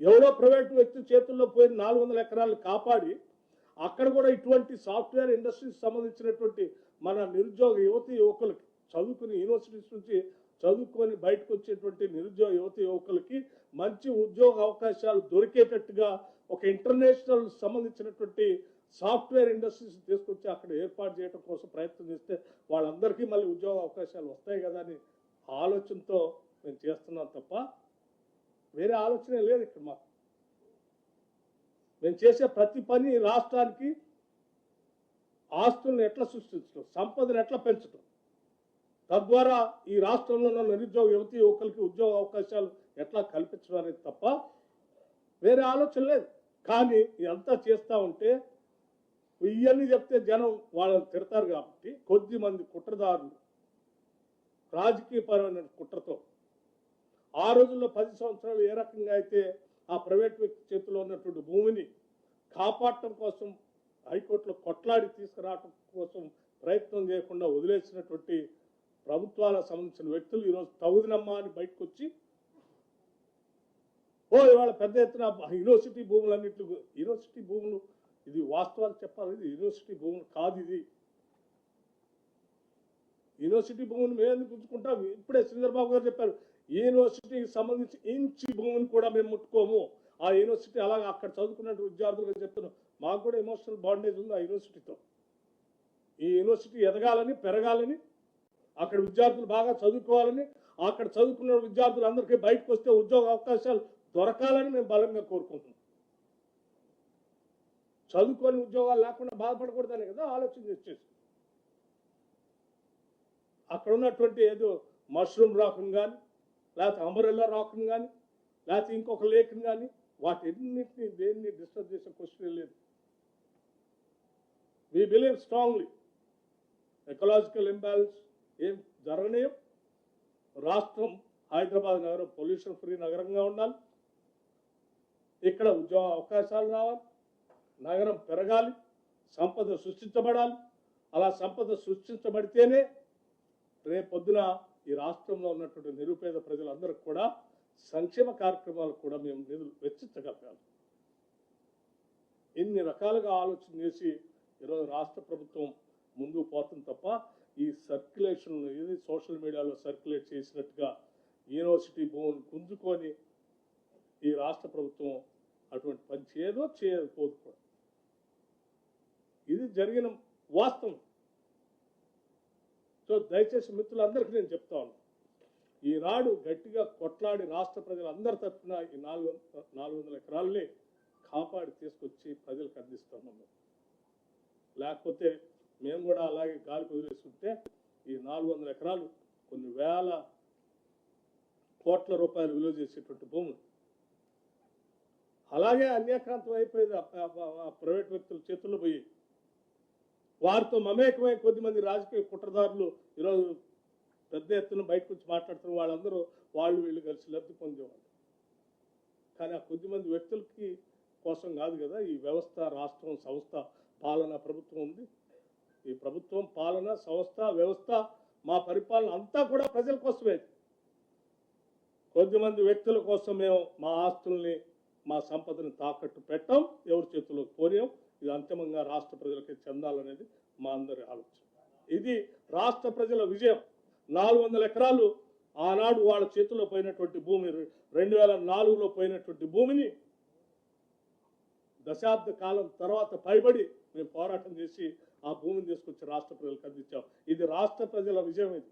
ఎవరో ప్రైవేటు వ్యక్తి చేతుల్లో పోయిన 400 ఎకరాలు కాపాడి అక్కడ కూడా ఇటువంటి సాఫ్ట్వేర్ ఇండస్ట్రీకి సంబంధించినటువంటి మన నిరుద్యోగ యువతి యువకులకి చదువుకుని యూనివర్సిటీస్ నుంచి చదువుకొని బయటకు వచ్చేటువంటి నిరుద్యోగ యువతి యువకులకి మంచి ఉద్యోగ అవకాశాలు దొరికేటట్టుగా ఒక ఇంటర్నేషనల్ సంబంధించినటువంటి సాఫ్ట్వేర్ ఇండస్ట్రీస్ తీసుకొచ్చి అక్కడ ఏర్పాటు చేయడం కోసం ప్రయత్నం చేస్తే వాళ్ళందరికీ మళ్ళీ ఉద్యోగ అవకాశాలు వస్తాయి కదా అని ఆలోచనతో మేము చేస్తున్నాం తప్ప వేరే ఆలోచనే లేదు ఇక్కడ మాకు. మేము చేసే ప్రతి పని రాష్ట్రానికి ఆస్తులను ఎట్లా సృష్టించడం, సంపదను ఎట్లా పెంచడం, తద్వారా ఈ రాష్ట్రంలో ఉన్న నిరుద్యోగ యువతి యువకులకి ఉద్యోగ అవకాశాలు ఎట్లా కల్పించడం అనేది తప్ప వేరే ఆలోచన లేదు. కానీ ఇదంతా చేస్తూ ఉంటే ఇవన్నీ చెప్తే జనం వాళ్ళని తిడతారు కాబట్టి కొద్ది మంది కుట్రదారులు రాజకీయపరమైన కుట్రతో ఆ రోజుల్లో 10 సంవత్సరాలు ఏ రకంగా అయితే ఆ ప్రైవేట్ వ్యక్తి చేతిలో ఉన్నటువంటి భూమిని కాపాడటం కోసం హైకోర్టులో కొట్లాడి తీసుకురావటం కోసం ప్రయత్నం చేయకుండా వదిలేసినటువంటి ప్రభుత్వాలకు సంబంధించిన వ్యక్తులు ఈరోజు తగుదినమ్మా అని బయటకు వచ్చి ఇవాళ పెద్ద ఎత్తున యూనివర్సిటీ భూములన్నింటి యూనివర్సిటీ భూములు, ఇది వాస్తవాలు చెప్పాలి, ఇది యూనివర్సిటీ భూములు కాదు. ఇది యూనివర్సిటీ భూమిని మేము ఎందుకు ఉంచుకుంటాం? ఇప్పుడే శ్రీధర్బాబు గారు చెప్పారు, యూనివర్సిటీకి సంబంధించి ఇంచి భూమిని కూడా మేము ముట్టుకోము. ఆ యూనివర్సిటీ అలాగే అక్కడ చదువుకున్న విద్యార్థులుగా చెప్తున్నాం, మాకు కూడా ఎమోషనల్ బాండేజ్ ఉంది ఆ యూనివర్సిటీతో. ఈ యూనివర్సిటీ ఎదగాలని, పెరగాలని, అక్కడ విద్యార్థులు బాగా చదువుకోవాలని, అక్కడ చదువుకున్న విద్యార్థులందరికీ బయటకు వస్తే ఉద్యోగ అవకాశాలు దొరకాలని మేము బలంగా కోరుకుంటున్నాం. చదువుకొని ఉద్యోగాలు లేకుండా బాధపడకూడదని కదా ఆలోచన చేసేసి అక్కడ ఉన్నటువంటి ఏదో మష్రూమ్ రాకుని కానీ, లేకపోతే అంబరెల్లా రాకుని కానీ, లేకపోతే ఇంకొక లేఖని కానీ వాటిన్నింటినీ దేన్ని డిస్టర్బ్ చేసే క్వశ్చన్ లేదు. We believe strongly ecological imbalance ఏం జరగనేయం. రాష్ట్రం హైదరాబాద్ నగరం పొల్యూషన్ ఫ్రీ నగరంగా ఉండాలి. ఇక్కడ ఉద్యోగ అవకాశాలు రావాలి, నగరం పెరగాలి, సంపద సృష్టించబడాలి. అలా సంపద సృష్టించబడితేనే రేపొద్దున ఈ రాష్ట్రంలో ఉన్నటువంటి నిరుపేద ప్రజలందరికీ కూడా సంక్షేమ కార్యక్రమాలు కూడా మేము నిధులు వెచ్చించగలగాలి. ఇన్ని రకాలుగా ఆలోచన చేసి ఈరోజు రాష్ట్ర ప్రభుత్వం ముందుకు పోతుంది తప్ప ఈ సర్క్యులేషన్ ఇది సోషల్ మీడియాలో సర్క్యులేట్ చేసినట్టుగా యూనివర్సిటీ భూమిని గుంజుకొని ఈ రాష్ట్ర ప్రభుత్వం అటువంటి పని చేయకపోదు కూడా. ఇది జరిగిన వాస్తవం. సో దయచేసి మిత్రులందరికీ నేను చెప్తా ఉన్నాను, ఈనాడు గట్టిగా కొట్లాడి రాష్ట్ర ప్రజలందరి తరఫున ఈ 400 ఎకరాలని కాపాడి తీసుకొచ్చి ప్రజలకు అందిస్తున్నాం. లేకపోతే మేము కూడా అలాగే గాలికి వదిలేస్తుంటే ఈ 400 ఎకరాలు కొన్ని వేల కోట్ల రూపాయలు విలువ చేసేటువంటి భూములు అలాగే అన్యాక్రాంతం అయిపోయేది. ప్రైవేట్ వ్యక్తుల చేతుల్లో పోయి వారితో మమేకమై కొద్దిమంది రాజకీయ కుట్రదారులు ఈరోజు పెద్ద ఎత్తున బయటకు వచ్చి మాట్లాడుతున్న వాళ్ళందరూ వాళ్ళు వీళ్ళు కలిసి లబ్ధి పొందేవాళ్ళు. కానీ ఆ కొద్దిమంది వ్యక్తులకి కోసం కాదు కదా ఈ వ్యవస్థ, రాష్ట్రం, సంస్థ, పాలన, ప్రభుత్వం ఉంది. ఈ ప్రభుత్వం, పాలన, సంస్థ, వ్యవస్థ, మా పరిపాలన అంతా కూడా ప్రజల కోసమే. కొద్దిమంది వ్యక్తుల కోసం మేము మా ఆస్తుల్ని, మా సంపదను తాకట్టు పెట్టాం, ఎవరి చేతుల్లో పోయాం. ఇది అంతిమంగా రాష్ట్ర ప్రజలకి చెందాలనేది మా అందరి ఆలోచన. ఇది రాష్ట్ర ప్రజల విజయం. 400 ఎకరాలు ఆనాడు వాళ్ళ చేతుల్లో పోయినటువంటి భూమి, 2004లో పోయినటువంటి భూమిని దశాబ్ద కాలం తర్వాత పైబడి మేము పోరాటం చేసి ఆ భూమిని తీసుకొచ్చి రాష్ట్ర ప్రజలకు అందించాం. ఇది రాష్ట్ర ప్రజల విజయం. ఇది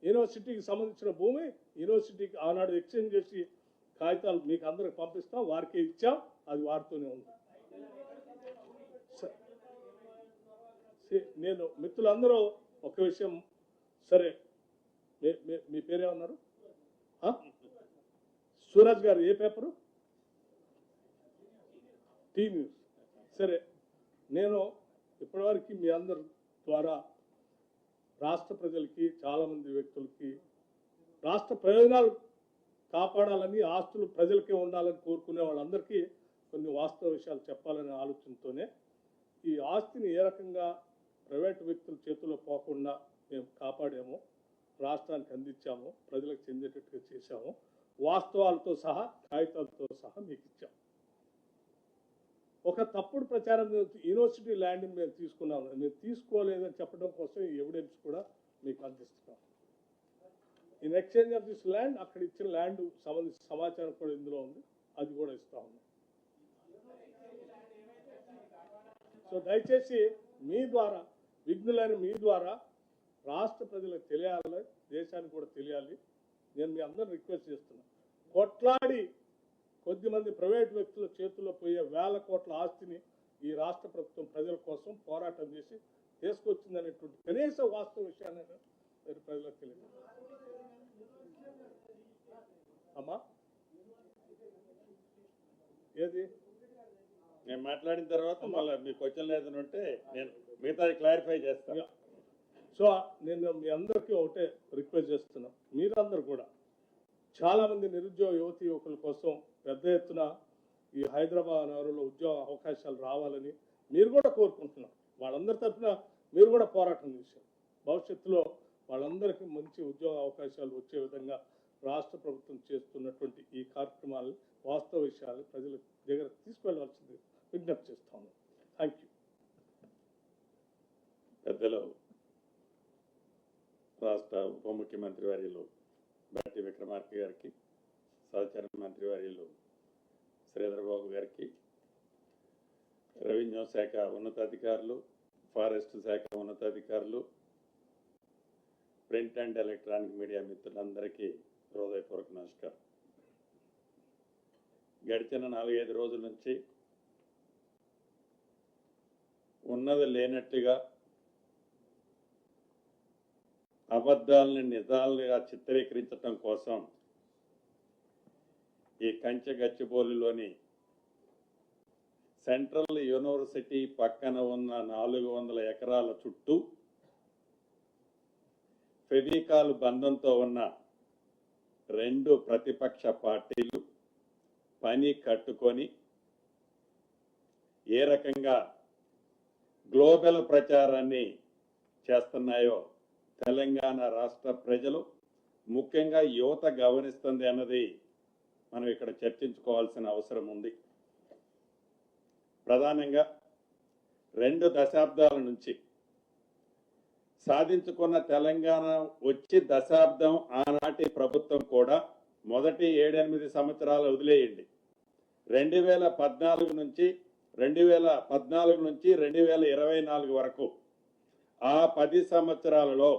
యూనివర్సిటీకి సంబంధించిన భూమి యూనివర్సిటీకి ఆనాడు ఎక్స్చేంజ్ చేసి కాగితాలు మీకు అందరికి పంపిస్తాం, వారికి ఇచ్చాం, అది వారితోనే ఉంది. నేను మిత్రులందరూ ఒక విషయం, సరే మీ పేరేమన్నారు? సూరజ్ గారు ఏ పేపరు? Tea news. సరే, నేను ఇప్పటివరకు మీ అందరి ద్వారా రాష్ట్ర ప్రజలకి, చాలామంది వ్యక్తులకి రాష్ట్ర ప్రయోజనాలు కాపాడాలని, ఆస్తులు ప్రజలకే ఉండాలని కోరుకునే వాళ్ళందరికీ కొన్ని వాస్తవ విషయాలు చెప్పాలనే ఆలోచనతోనే ఈ ఆస్తిని ఏ రకంగా ప్రైవేటు వ్యక్తుల చేతుల్లో పోకుండా మేము కాపాడాము, రాష్ట్రానికి అందించాము, ప్రజలకు చెందేటట్టుగా చేశాము, వాస్తవాలతో సహా కాగితాలతో సహా మీకు ఇచ్చాము. ఒక తప్పుడు ప్రచారం, యూనివర్సిటీ ల్యాండ్ని మేము తీసుకున్నాము, మేము తీసుకోలేదని చెప్పడం కోసం ఈ ఎవిడెన్స్ కూడా మీకు అందిస్తున్నాం. In exchange of this land, అక్కడ ఇచ్చిన ల్యాండ్ సంబంధించిన సమాచారం కూడా ఇందులో ఉంది, అది కూడా ఇస్తా ఉన్నాం. సో దయచేసి మీ ద్వారా, విఘ్నులైన మీ ద్వారా రాష్ట్ర ప్రజలకు తెలియాలి, దేశానికి కూడా తెలియాలి. నేను మీ అందరూ రిక్వెస్ట్ చేస్తున్నా, కొట్లాడి కొద్దిమంది ప్రైవేట్ వ్యక్తుల చేతుల్లో పోయే వేల కోట్ల ఆస్తిని ఈ రాష్ట్ర ప్రభుత్వం ప్రజల కోసం పోరాటం చేసి తీసుకొచ్చిందనేటువంటి కనీస వాస్తవ విషయాన్ని మీరు ప్రజలకు తెలియదు. అమ్మా ఏది నేను మాట్లాడిన తర్వాత మళ్ళీ మీ క్వశ్చన్ ఏదైనా ఉంటే నేను మిగతాది క్లారిఫై చేస్తాను. సో నేను మీ అందరికీ ఒకటే రిక్వెస్ట్ చేస్తున్నా, మీరందరూ కూడా చాలామంది నిరుద్యోగ యువతి యువకుల కోసం పెద్ద ఎత్తున ఈ హైదరాబాద్ నగరంలో ఉద్యోగ అవకాశాలు రావాలని మీరు కూడా కోరుకుంటున్నారు. వాళ్ళందరి తరఫున మీరు కూడా పోరాటం చేశారు. భవిష్యత్తులో వాళ్ళందరికీ మంచి ఉద్యోగ అవకాశాలు వచ్చే విధంగా రాష్ట్ర ప్రభుత్వం చేస్తున్నటువంటి ఈ కార్యక్రమాలు, వాస్తవ విషయాలు ప్రజల దగ్గర తీసుకువెళ్ళవలసింది విజ్ఞప్తి చేస్తాను. Thank you. పెద్దలు రాష్ట్ర ఉప ముఖ్యమంత్రి వర్యులు బట్టి విక్రమార్క గారికి, సహచర మంత్రి వర్యులు శ్రీధరబాబు గారికి, రెవెన్యూ శాఖ ఉన్నతాధికారులు, ఫారెస్ట్ శాఖ ఉన్నతాధికారులు, ప్రింట్ అండ్ ఎలక్ట్రానిక్ మీడియా మిత్రులందరికీ హృదయపూర్వక నమస్కారం. గడిచిన 4-5 రోజుల నుంచి ఉన్నది లేనట్టుగా అబద్ధాలని నిజాలుగా చిత్రీకరించడం కోసం ఈ కంచె గచ్చిబౌలిలోని సెంట్రల్ యూనివర్సిటీ పక్కన ఉన్న 400 ఎకరాల చుట్టూ ఫెవికాల్ బంధంతో ఉన్న 2 ప్రతిపక్ష పార్టీలు పని కట్టుకొని ఏ రకంగా గ్లోబల్ ప్రచారాన్ని చేస్తున్నాయో తెలంగాణ రాష్ట్ర ప్రజలు, ముఖ్యంగా యువత గమనిస్తుంది అన్నది మనం ఇక్కడ చర్చించుకోవాల్సిన అవసరం ఉంది. ప్రధానంగా 2 దశాబ్దాల నుంచి సాధించుకున్న తెలంగాణ వచ్చి దశాబ్దం ఆనాటి ప్రభుత్వం కూడా మొదటి 7-8 సంవత్సరాలు వదిలేయండి, 2014 నుంచి 2024 వరకు ఆ 10 సంవత్సరాలలో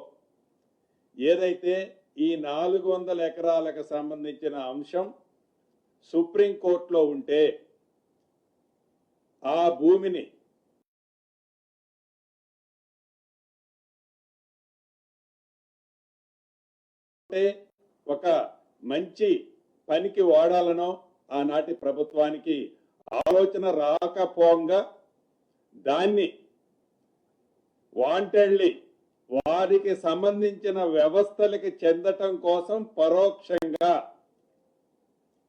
ఏదైతే ఈ 400 ఎకరాలకు సంబంధించిన అంశం సుప్రీంకోర్టులో ఉంటే ఆ భూమిని ఒక మంచి పనికి వాడాలనో ఆనాటి ప్రభుత్వానికి ఆలోచన రాకపోగా దాన్ని వాంటెడ్లీ వారికి సంబంధించిన వ్యవస్థలకి చెందటం కోసం పరోక్షంగా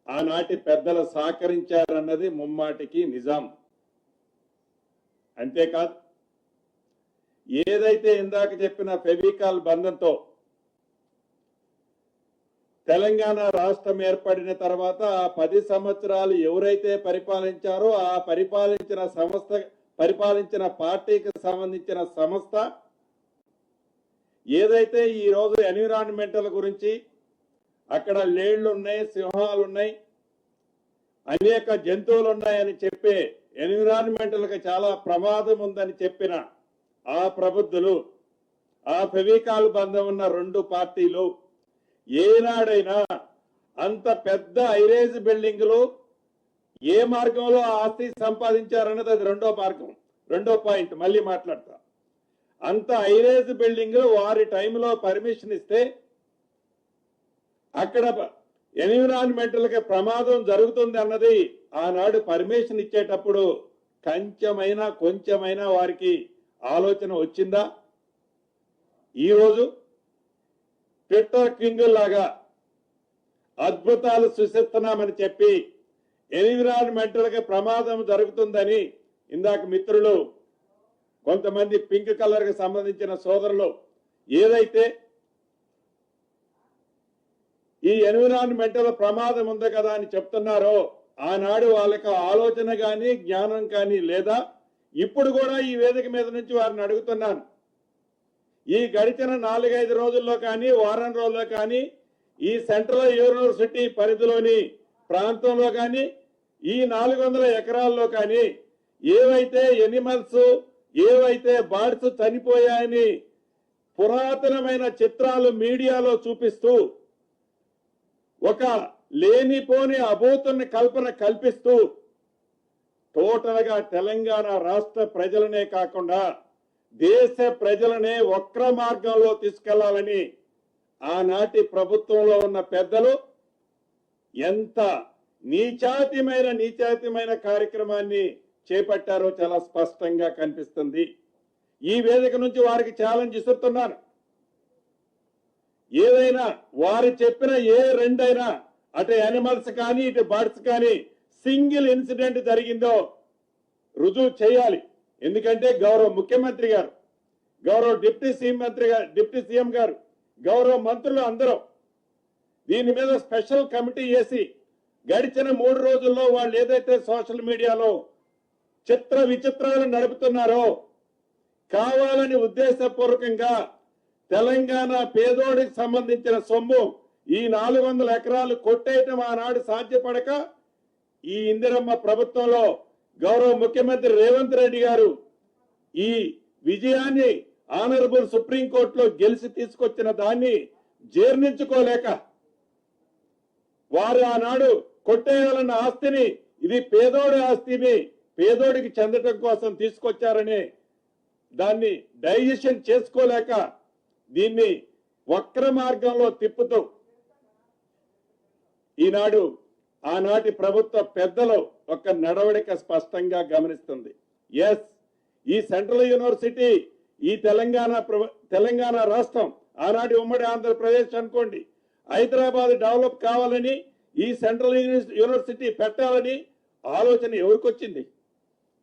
ఆనాటి పెద్దలు సహకరించారన్నది ముమ్మాటికి నిజం. అంతేకాదు, ఏదైతే ఇందాక చెప్పిన ఫెవికాల్ బంధంతో తెలంగాణ రాష్ట్రం ఏర్పడిన తర్వాత ఆ 10 సంవత్సరాలు ఎవరైతే పరిపాలించారో ఆ పరిపాలించిన పార్టీకి సంబంధించిన సంస్థ ఏదైతే ఈ రోజు ఎన్విరాన్మెంటల్ గురించి అక్కడ లేళ్లు ఉన్నాయి, సింహాలు ఉన్నాయి, అనేక జంతువులు ఉన్నాయని చెప్పే ఎన్విరాన్మెంటల్కి చాలా ప్రమాదం ఉందని చెప్పిన ఆ ప్రబుద్ధులు, ఆ ఫెవికాల్ బంధం ఉన్న రెండు పార్టీలు ఏనాడైనా అంత పెద్ద ఐరేజ్ బిల్డింగులు ఏ మార్గంలో ఆస్తి సంపాదించారన్నది అది రెండో పాయింట్ మళ్ళీ మాట్లాడతా. అంత ఐరేజ్ బిల్డింగ్ వారి టైంలో పర్మిషన్ ఇస్తే అక్కడ ఎన్విరాన్మెంటల్ కి ప్రమాదం జరుగుతుంది అన్నది ఆనాడు పర్మిషన్ ఇచ్చేటప్పుడు కొంచెమైనా వారికి ఆలోచన వచ్చిందా? ఈరోజు ట్విట్టర్ కింగ్ లాగా అద్భుతాలు సృష్టిస్తున్నామని చెప్పి ఎన్విరాన్మెంటల్ కి ప్రమాదం జరుగుతుందని ఇందాక మిత్రులు కొంతమంది పింక్ కలర్ కి సంబంధించిన సోదరులు ఏదైతే ఈ ఎన్విరాన్మెంటల్ ప్రమాదం ఉంది కదా అని చెప్తున్నారో ఆనాడు వాళ్ళకి ఆలోచన కానీ జ్ఞానం కానీ లేదా? ఇప్పుడు కూడా ఈ వేదిక మీద నుంచి వారిని అడుగుతున్నాను, ఈ గడిచిన 4-5 రోజుల్లో కానీ వారం రోజుల్లో కానీ ఈ సెంట్రల్ యూనివర్సిటీ పరిధిలోని ప్రాంతంలో కానీ ఈ 400 ఎకరాల్లో కానీ ఏవైతే ఎనిమల్స్ ఏవైతే బర్డ్స్ చనిపోయాయని పురాతనమైన చిత్రాలు మీడియాలో చూపిస్తూ ఒక లేనిపోని అభూతుని కల్పన కల్పిస్తూ టోటల్ గా తెలంగాణ రాష్ట్ర ప్రజలనే కాకుండా దేశ ప్రజలనే వక్ర మార్గంలో తీసుకెళ్లాలని ఆనాటి ప్రభుత్వంలో ఉన్న పెద్దలు ఎంత నీచాతిమైన కార్యక్రమాన్ని చేపట్టారో చాలా స్పష్టంగా కనిపిస్తుంది. ఈ వేదిక నుంచి వారికి ఛాలెంజ్ ఇస్తున్నాను, ఏదైనా వారు చెప్పిన ఏ రెండైనా అటు యానిమల్స్ కానీ ఇటు బర్డ్స్ కానీ సింగిల్ ఇన్సిడెంట్ జరిగిందో రుజువు చేయాలి. ఎందుకంటే గౌరవ ముఖ్యమంత్రి గారు, గౌరవ డిప్యూటీ సీఎం గారు, గౌరవ మంత్రులు అందరూ దీని మీద స్పెషల్ కమిటీ వేసి గడిచిన 3 రోజుల్లో వాళ్ళు ఏదైతే సోషల్ మీడియాలో చిత్ర విచిత్రాలు నడుపుతున్నారో కావాలని ఉద్దేశపూర్వకంగా తెలంగాణ పేదోడికి సంబంధించిన సొమ్ము ఈ 400 ఎకరాలు కొట్టేయటం ఆనాడు సాధ్యపడక ఈ ఇందిరమ్మ ప్రభుత్వంలో గౌరవ ముఖ్యమంత్రి రేవంత్ రెడ్డి గారు ఈ విజయాన్ని ఆనరబుల్ సుప్రీంకోర్టులో గెలిచి తీసుకొచ్చిన దాన్ని జీర్ణించుకోలేక వారు ఆనాడు కొట్టేయాలన్న ఆస్తిని ఇది పేదోడి ఆస్తిని పేదోడికి చెందటం కోసం తీసుకొచ్చారని దాన్ని డైజెషన్ చేసుకోలేక దీన్ని వక్ర మార్గంలో తిప్పుతూ ఈనాడు ఆనాటి ప్రభుత్వ పెద్దలు ఒక నడవడిక స్పష్టంగా గమనిస్తుంది. ఎస్, ఈ సెంట్రల్ యూనివర్సిటీ ఈ తెలంగాణ రాష్ట్రం ఆనాటి ఉమ్మడి ఆంధ్రప్రదేశ్ అనుకోండి, హైదరాబాద్ డెవలప్ కావాలని ఈ సెంట్రల్ యూనివర్సిటీ పెట్టాలని ఆలోచన ఎవరికి వచ్చింది?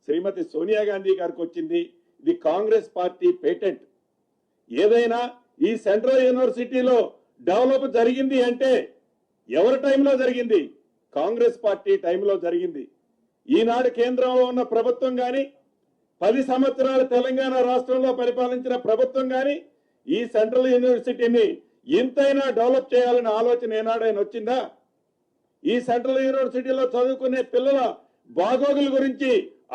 శ్రీమతి సోనియా గాంధీ గారికి వచ్చింది. ఇది కాంగ్రెస్ పార్టీ పేటెంట్. ఏదైనా ఈ సెంట్రల్ యూనివర్సిటీలో డెవలప్ జరిగింది అంటే ఎవరి టైంలో జరిగింది? కాంగ్రెస్ పార్టీ టైంలో జరిగింది. ఈనాడు కేంద్రంలో ఉన్న ప్రభుత్వం కానీ 10 సంవత్సరాలు తెలంగాణ రాష్ట్రంలో పరిపాలించిన ప్రభుత్వం కానీ ఈ సెంట్రల్ యూనివర్సిటీని ఇంతైనా డెవలప్ చేయాలనే ఆలోచన ఏనాడైనా వచ్చిందా? ఈ సెంట్రల్ యూనివర్సిటీలో చదువుకునే పిల్లల బాగోగుల గురించి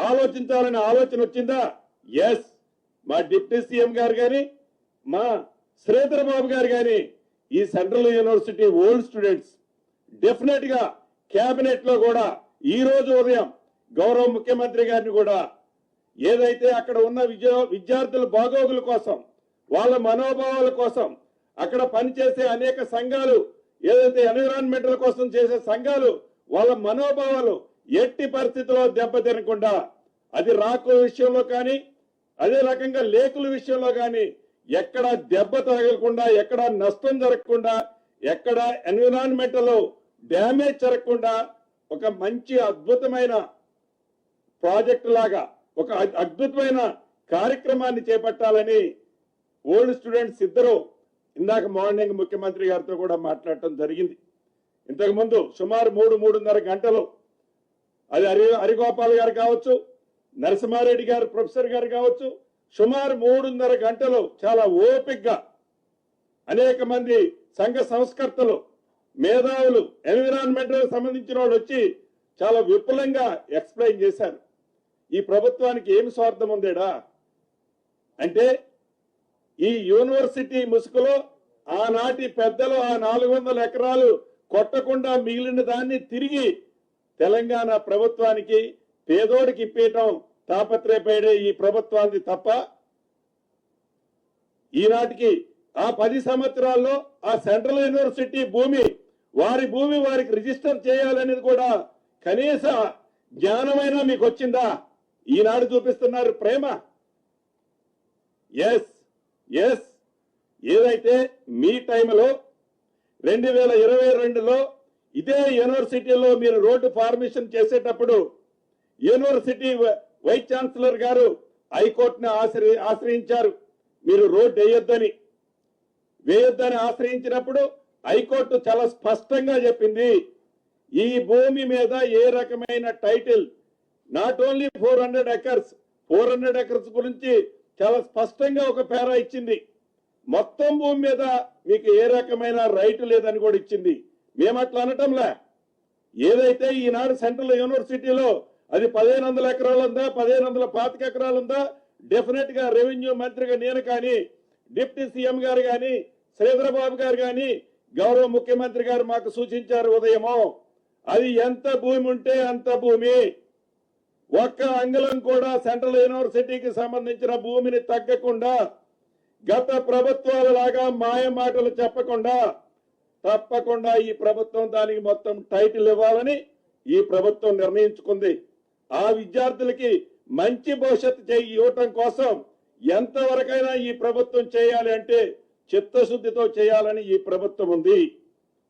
ఆలోచించాలనే ఆలోచన వచ్చిందా? ఎస్, మా డిప్యూటీ సీఎం గారు కానీ మా శ్రీధర్ బాబు గారు కానీ ఈ central university old students definite గా కేబినెట్ లో కూడా ఈ రోజు ఉదయం గౌరవ ముఖ్యమంత్రి గారిని కూడా ఏదైతే అక్కడ ఉన్న విద్యార్థుల బాగోగుల కోసం వాళ్ళ మనోభావాల కోసం అక్కడ పనిచేసే అనేక సంఘాలు ఏదైతే ఎన్విరాన్మెంటల్ కోసం చేసే సంఘాలు వాళ్ళ మనోభావాలు ఎట్టి పరిస్థితుల్లో దెబ్బతినకుండా అది రాకుల విషయంలో కానీ అదే రకంగా లేకుల విషయంలో కానీ ఎక్కడ దెబ్బ తగలకుండా ఎక్కడ నష్టం జరగకుండా ఎక్కడ ఎన్విరాన్మెంటల్ డ్యామేజ్ జరగకుండా ఒక మంచి అద్భుతమైన ప్రాజెక్టు లాగా ఒక అద్భుతమైన కార్యక్రమాన్ని చేపట్టాలని ఓల్డ్ స్టూడెంట్స్ ఇద్దరు ఇందాక మార్నింగ్ ముఖ్యమంత్రి గారితో కూడా మాట్లాడటం జరిగింది. ఇంతకు ముందు సుమారు 3-3.5 గంటలు అది హరిగోపాల్ గారు కావచ్చు, నరసింహారెడ్డి గారు ప్రొఫెసర్ గారు కావచ్చు, సుమారు 3.5 గంటలు చాలా ఓపికగా అనేక మంది సంఘ సంస్కర్తలు మేధావులు ఎన్విరాన్మెంటల్ సంబంధించిన వాళ్ళు వచ్చి చాలా విపులంగా ఎక్స్ప్లెయిన్ చేశారు. ఈ ప్రభుత్వానికి ఏమి స్వార్థం ఉందేడా అంటే ఈ యూనివర్సిటీ ముసుగులో ఆనాటి పెద్దలు ఆ 400 ఎకరాలు కొట్టకుండా మిగిలిన దాన్ని తిరిగి తెలంగాణ ప్రభుత్వానికి పేదోడికి ఇప్పేయటం తాపత్రయపడే ఈ ప్రభుత్వానికి తప్ప ఈనాటికి ఆ 10 సంవత్సరాల్లో ఆ సెంట్రల్ యూనివర్సిటీ భూమి వారికి రిజిస్టర్ చేయాలనేది కూడా కనీస జ్ఞానమైనా మీకు వచ్చిందా? ఈనాడు చూపిస్తున్నారు ప్రేమ. ఎస్ ఎస్ ఏదైతే మీ టైంలో 2022లో ఇదే యూనివర్సిటీలో మీరు రోడ్డు ఫార్మేషన్ చేసేటప్పుడు యూనివర్సిటీ వైస్ ఛాన్సలర్ గారు హైకోర్టును ఆశ్రయించారు. మీరు రోడ్డు వేయొద్దని ఆశ్రయించినప్పుడు హైకోర్టు చాలా స్పష్టంగా చెప్పింది, ఈ భూమి మీద ఏ రకమైన టైటిల్ నాట్ ఓన్లీ 400 ఎకర్స్ గురించి చాలా స్పష్టంగా ఒక పేరా ఇచ్చింది. మొత్తం భూమి మీద మీకు ఏ రకమైన రైట్ లేదని కూడా ఇచ్చింది. మేము అట్లా అనటంలే. ఏదైతే ఈనాడు సెంట్రల్ యూనివర్సిటీలో అది 1500 ఎకరాలు ఉందా, 1525 ఎకరాలు ఉందా, డెఫినెట్ గా రెవెన్యూ మంత్రిగా నేను కానీ, డిప్యూటీ సీఎం గారు కానీ, శ్రీధరబాబు గారు కానీ, గౌరవ ముఖ్యమంత్రి గారు మాకు సూచించారు ఉదయము, అది ఎంత భూమి ఉంటే అంత భూమి, ఒక్క అంగుళం కూడా సెంట్రల్ యూనివర్సిటీకి సంబంధించిన భూమిని తగ్గకుండా గత ప్రభుత్వాల లాగా మాయ మాటలు చెప్పకుండా తప్పకుండా ఈ ప్రభుత్వం దానికి మొత్తం టైటిల్ ఇవ్వాలని ఈ ప్రభుత్వం నిర్ణయించుకుంది. ఆ విద్యార్థులకి మంచి భవిష్యత్తు ఇవ్వటం కోసం ఎంతవరకైనా ఈ ప్రభుత్వం చేయాలి అంటే చిత్తశుద్ధితో చేయాలని ఈ ప్రభుత్వం ఉంది.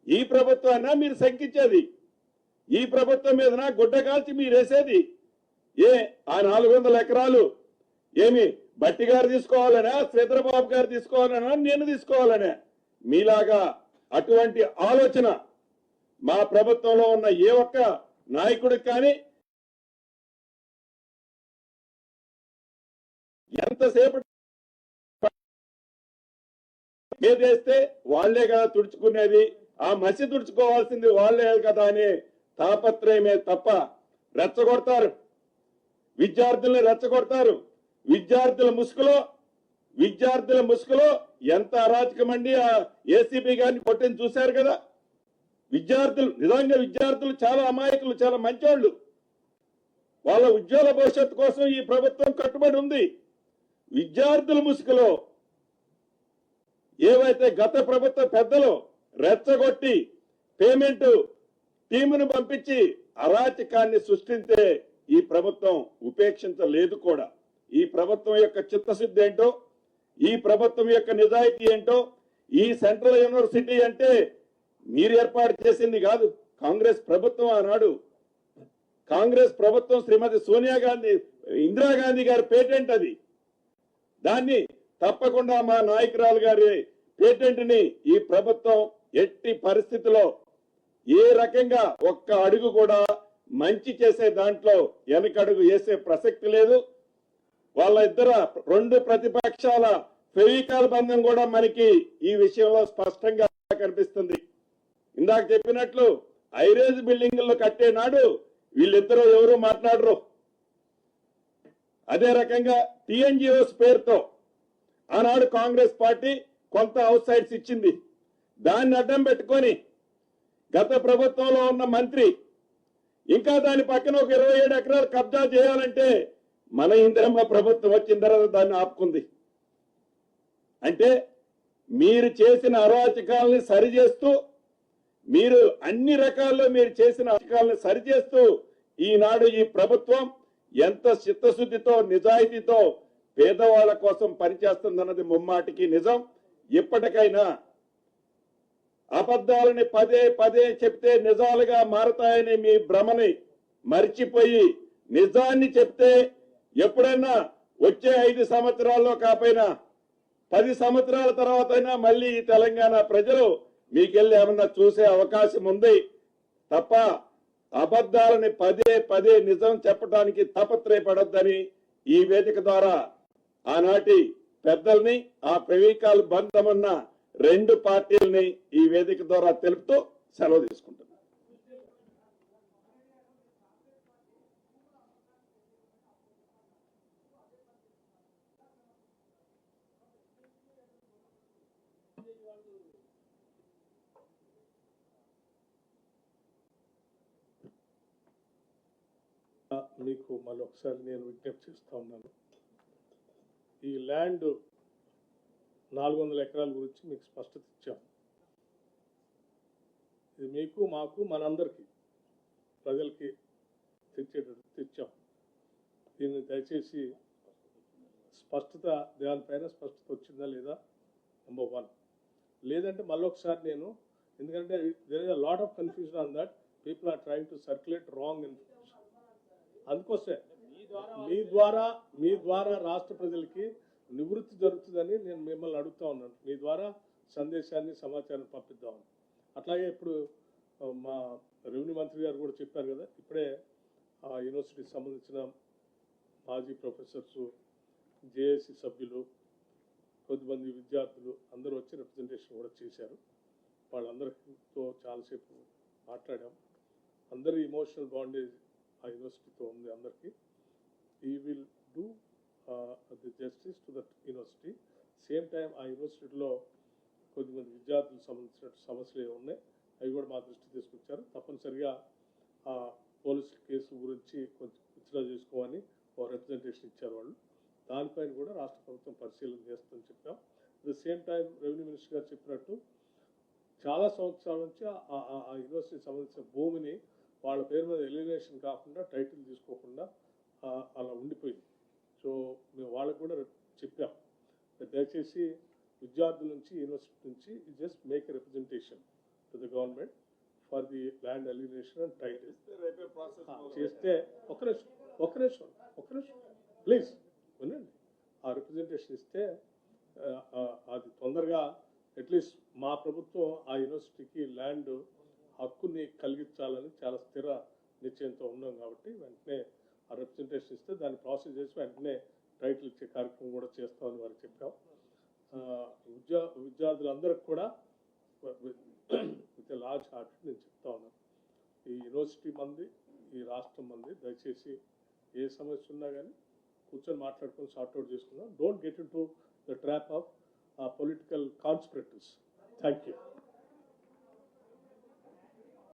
ఈ ప్రభుత్వాన్ని మీరు శంకించేది, ఈ ప్రభుత్వం మీదన గుడ్డ కాల్చి మీరు వేసేది ఆ 400 ఎకరాలు ఏమి బట్టి గారు తీసుకోవాలనా, శ్రీధరబాబు గారు తీసుకోవాలనా, నేను తీసుకోవాలనే? మీలాగా అటువంటి ఆలోచన మా ప్రభుత్వంలో ఉన్న ఏ ఒక్క నాయకుడికి కానీ ఎంతసేపు చేస్తే వాళ్లే కదా తుడుచుకునేది, ఆ మసి తుడుచుకోవాల్సింది వాళ్లే కదా అనే తాపత్రయమే తప్ప రెచ్చగొడతారు, విద్యార్థుల్ని రెచ్చగొడతారు. విద్యార్థుల ముసుగులో ఎంత అరాచకమండి ఆ ఏసీబీ గారిని కొట్టింది చూశారు కదా. విద్యార్థులు చాలా అమాయకులు, చాలా మంచోళ్ళు. వాళ్ళ ఉజ్వల భవిష్యత్తు కోసం ఈ ప్రభుత్వం కట్టుబడి ఉంది. విద్యార్థుల ముసుగులో ఏవైతే గత ప్రభుత్వ పెద్దలు రెచ్చగొట్టి పేమెంట్ టీమును పంపించి అరాచకాన్ని సృష్టించే ఈ ప్రభుత్వం ఉపేక్షించలేదు కూడా. ఈ ప్రభుత్వం యొక్క చిత్తశుద్ధి ఏంటో, ఈ ప్రభుత్వం యొక్క నిజాయితీ ఏంటో, ఈ సెంట్రల్ యూనివర్సిటీ అంటే మీరు ఏర్పాటు చేసింది కాదు, కాంగ్రెస్ ప్రభుత్వం ఆనాడు. కాంగ్రెస్ ప్రభుత్వం శ్రీమతి సోనియా గాంధీ, ఇందిరాగాంధీ గారి పేటెంట్ అది. దాన్ని తప్పకుండా మా నాయకురాలు గారి పేటెంట్ ని ఈ ప్రభుత్వం ఎట్టి పరిస్థితిలో ఏ రకంగా ఒక్క అడుగు కూడా మంచి చేసే దాంట్లో వెనకడుగు వేసే ప్రసక్తి లేదు. వాళ్ళ రెండు ప్రతిపక్షాల ఫెవికాల్ బంధం కూడా మనకి ఈ విషయంలో స్పష్టంగా కనిపిస్తుంది. ఇందాక చెప్పినట్లు ఐరేజ్ బిల్డింగ్లు కట్టే నాడు వీళ్ళిద్దరూ ఎవరు మాట్లాడరు. అదే రకంగా టీఎన్జిఓస్ పేరుతో ఆనాడు కాంగ్రెస్ పార్టీ కొంత అవుట్ సైడ్స్ ఇచ్చింది. దాన్ని అడ్డం పెట్టుకొని గత ప్రభుత్వంలో ఉన్న మంత్రి ఇంకా దాని పక్కన ఒక 27 ఎకరాలు కబ్జా చేయాలంటే మన ఇందిరమ్మ ప్రభుత్వం వచ్చిన తర్వాత దాన్ని ఆపుకుంది. అంటే మీరు చేసిన అరాచకాలని సరిచేస్తూ, మీరు అన్ని రకాల్లో మీరు చేసిన అరాచకాలని సరిచేస్తూ ఈనాడు ఈ ప్రభుత్వం ఎంత చిత్తశుద్ధితో నిజాయితీతో పేదవాళ్ల కోసం పనిచేస్తుందన్నది ముమ్మాటికి నిజం. ఇప్పటికైనా అబద్ధాలని పదే చెప్తే నిజాలుగా మారతాయని మీ భ్రమని మర్చిపోయి నిజాన్ని చెప్తే ఎప్పుడైనా వచ్చే 5 సంవత్సరాల్లో కాకపోయినా 10 సంవత్సరాల తర్వాత అయినా మళ్ళీ ఈ తెలంగాణ ప్రజలు మీకెళ్ళి ఏమన్నా చూసే అవకాశం ఉంది తప్ప అబద్ధాలని పదే నిజం చెప్పడానికి తాపత్రయపడొద్దని ఈ వేదిక ద్వారా ఆనాటి పెద్దల్ని, ఆ ప్రవీకాలు బంధమున్న 2 పార్టీలని ఈ వేదిక ద్వారా తెలుపుతూ సెలవు తీసుకుంటున్నాను. మీకు మళ్ళీ ఒకసారి నేను విజ్ఞప్తి చేస్తా ఉన్నాను. ఈ ల్యాండ్ 400 ఎకరాల గురించి మీకు స్పష్టత ఇచ్చాం. ఇది మీకు మాకు మనందరికీ ప్రజలకి తెచ్చాం. దీన్ని దయచేసి స్పష్టత దానిపైన స్పష్టత వచ్చిందా లేదా నెంబర్ 1. లేదంటే మళ్ళీ ఒకసారి నేను, ఎందుకంటే there is a lot of confusion on that, people are trying to circulate wrong information. అందుకోసమే మీ ద్వారా రాష్ట్ర ప్రజలకి నివృత్తి జరుగుతుందని నేను మిమ్మల్ని అడుగుతా ఉన్నాను. మీ ద్వారా సందేశాన్ని సమాచారం పంపిద్దామని. అట్లాగే ఇప్పుడు మా రెవెన్యూ మంత్రి గారు కూడా చెప్పారు కదా, ఇప్పుడే ఆ యూనివర్సిటీకి సంబంధించిన మాజీ ప్రొఫెసర్స్, జేఏసీ సభ్యులు, కొద్దిమంది విద్యార్థులు అందరూ వచ్చి రిప్రజెంటేషన్ కూడా చేశారు. వాళ్ళందరితో చాలాసేపు మాట్లాడాం. అందరి ఇమోషనల్ బాండేజ్ ఆ యూనివర్సిటీతో ఉంది అందరికీ. ఈ will do the justice to that university. Same time ఆ యూనివర్సిటీలో కొద్దిమంది విద్యార్థులకు సంబంధించిన సమస్యలు ఉన్నాయి, అవి కూడా మా దృష్టి తీసుకొచ్చారు. తప్పనిసరిగా ఆ పోలీసు కేసు గురించి కొంచెం విత్డ్రా చేసుకోమని ఒక రిప్రజెంటేషన్ ఇచ్చారు వాళ్ళు. దానిపైన కూడా రాష్ట్ర ప్రభుత్వం పరిశీలన చేస్తుందని చెప్పాం. At the same time revenue minister గారు చెప్పినట్టు చాలా సంవత్సరాల నుంచి ఆ యూనివర్సిటీకి సంబంధించిన భూమిని వాళ్ళ పేరు మీద ఎలిమినేషన్ కాకుండా, టైటిల్ తీసుకోకుండా అలా ఉండిపోయింది. సో మేము వాళ్ళకు కూడా చెప్పాం, దయచేసి విద్యార్థుల నుంచి, యూనివర్సిటీ నుంచి just make a representation to the government for the land elimination and title చేస్తే ఒక్క నిమిషం ప్లీజ్ వినండి. ఆ రిప్రజెంటేషన్ ఇస్తే అది తొందరగా అట్లీస్ట్ మా ప్రభుత్వం ఆ యూనివర్సిటీకి ల్యాండ్ హక్కుని కలిగించాలని చాలా స్థిర నిశ్చయంతో ఉన్నాం కాబట్టి వెంటనే ఆ రిప్రజెంటేషన్ ఇస్తే దాన్ని ప్రాసెస్ చేసి వెంటనే టైటిల్ ఇచ్చే కార్యక్రమం కూడా చేస్తామని వారికి చెప్పాం. విద్యార్థులందరికీ కూడా విత్ లార్జ్ హార్ట్ నేను చెప్తా ఉన్నాను, ఈ యూనివర్సిటీ మంది, ఈ రాష్ట్రం మంది, దయచేసి ఏ సమస్య ఉన్నా కానీ కూర్చొని మాట్లాడుకొని సార్ట్అవుట్ చేసుకుందాం. Don't get into the trap of political conspiracies. Thank you.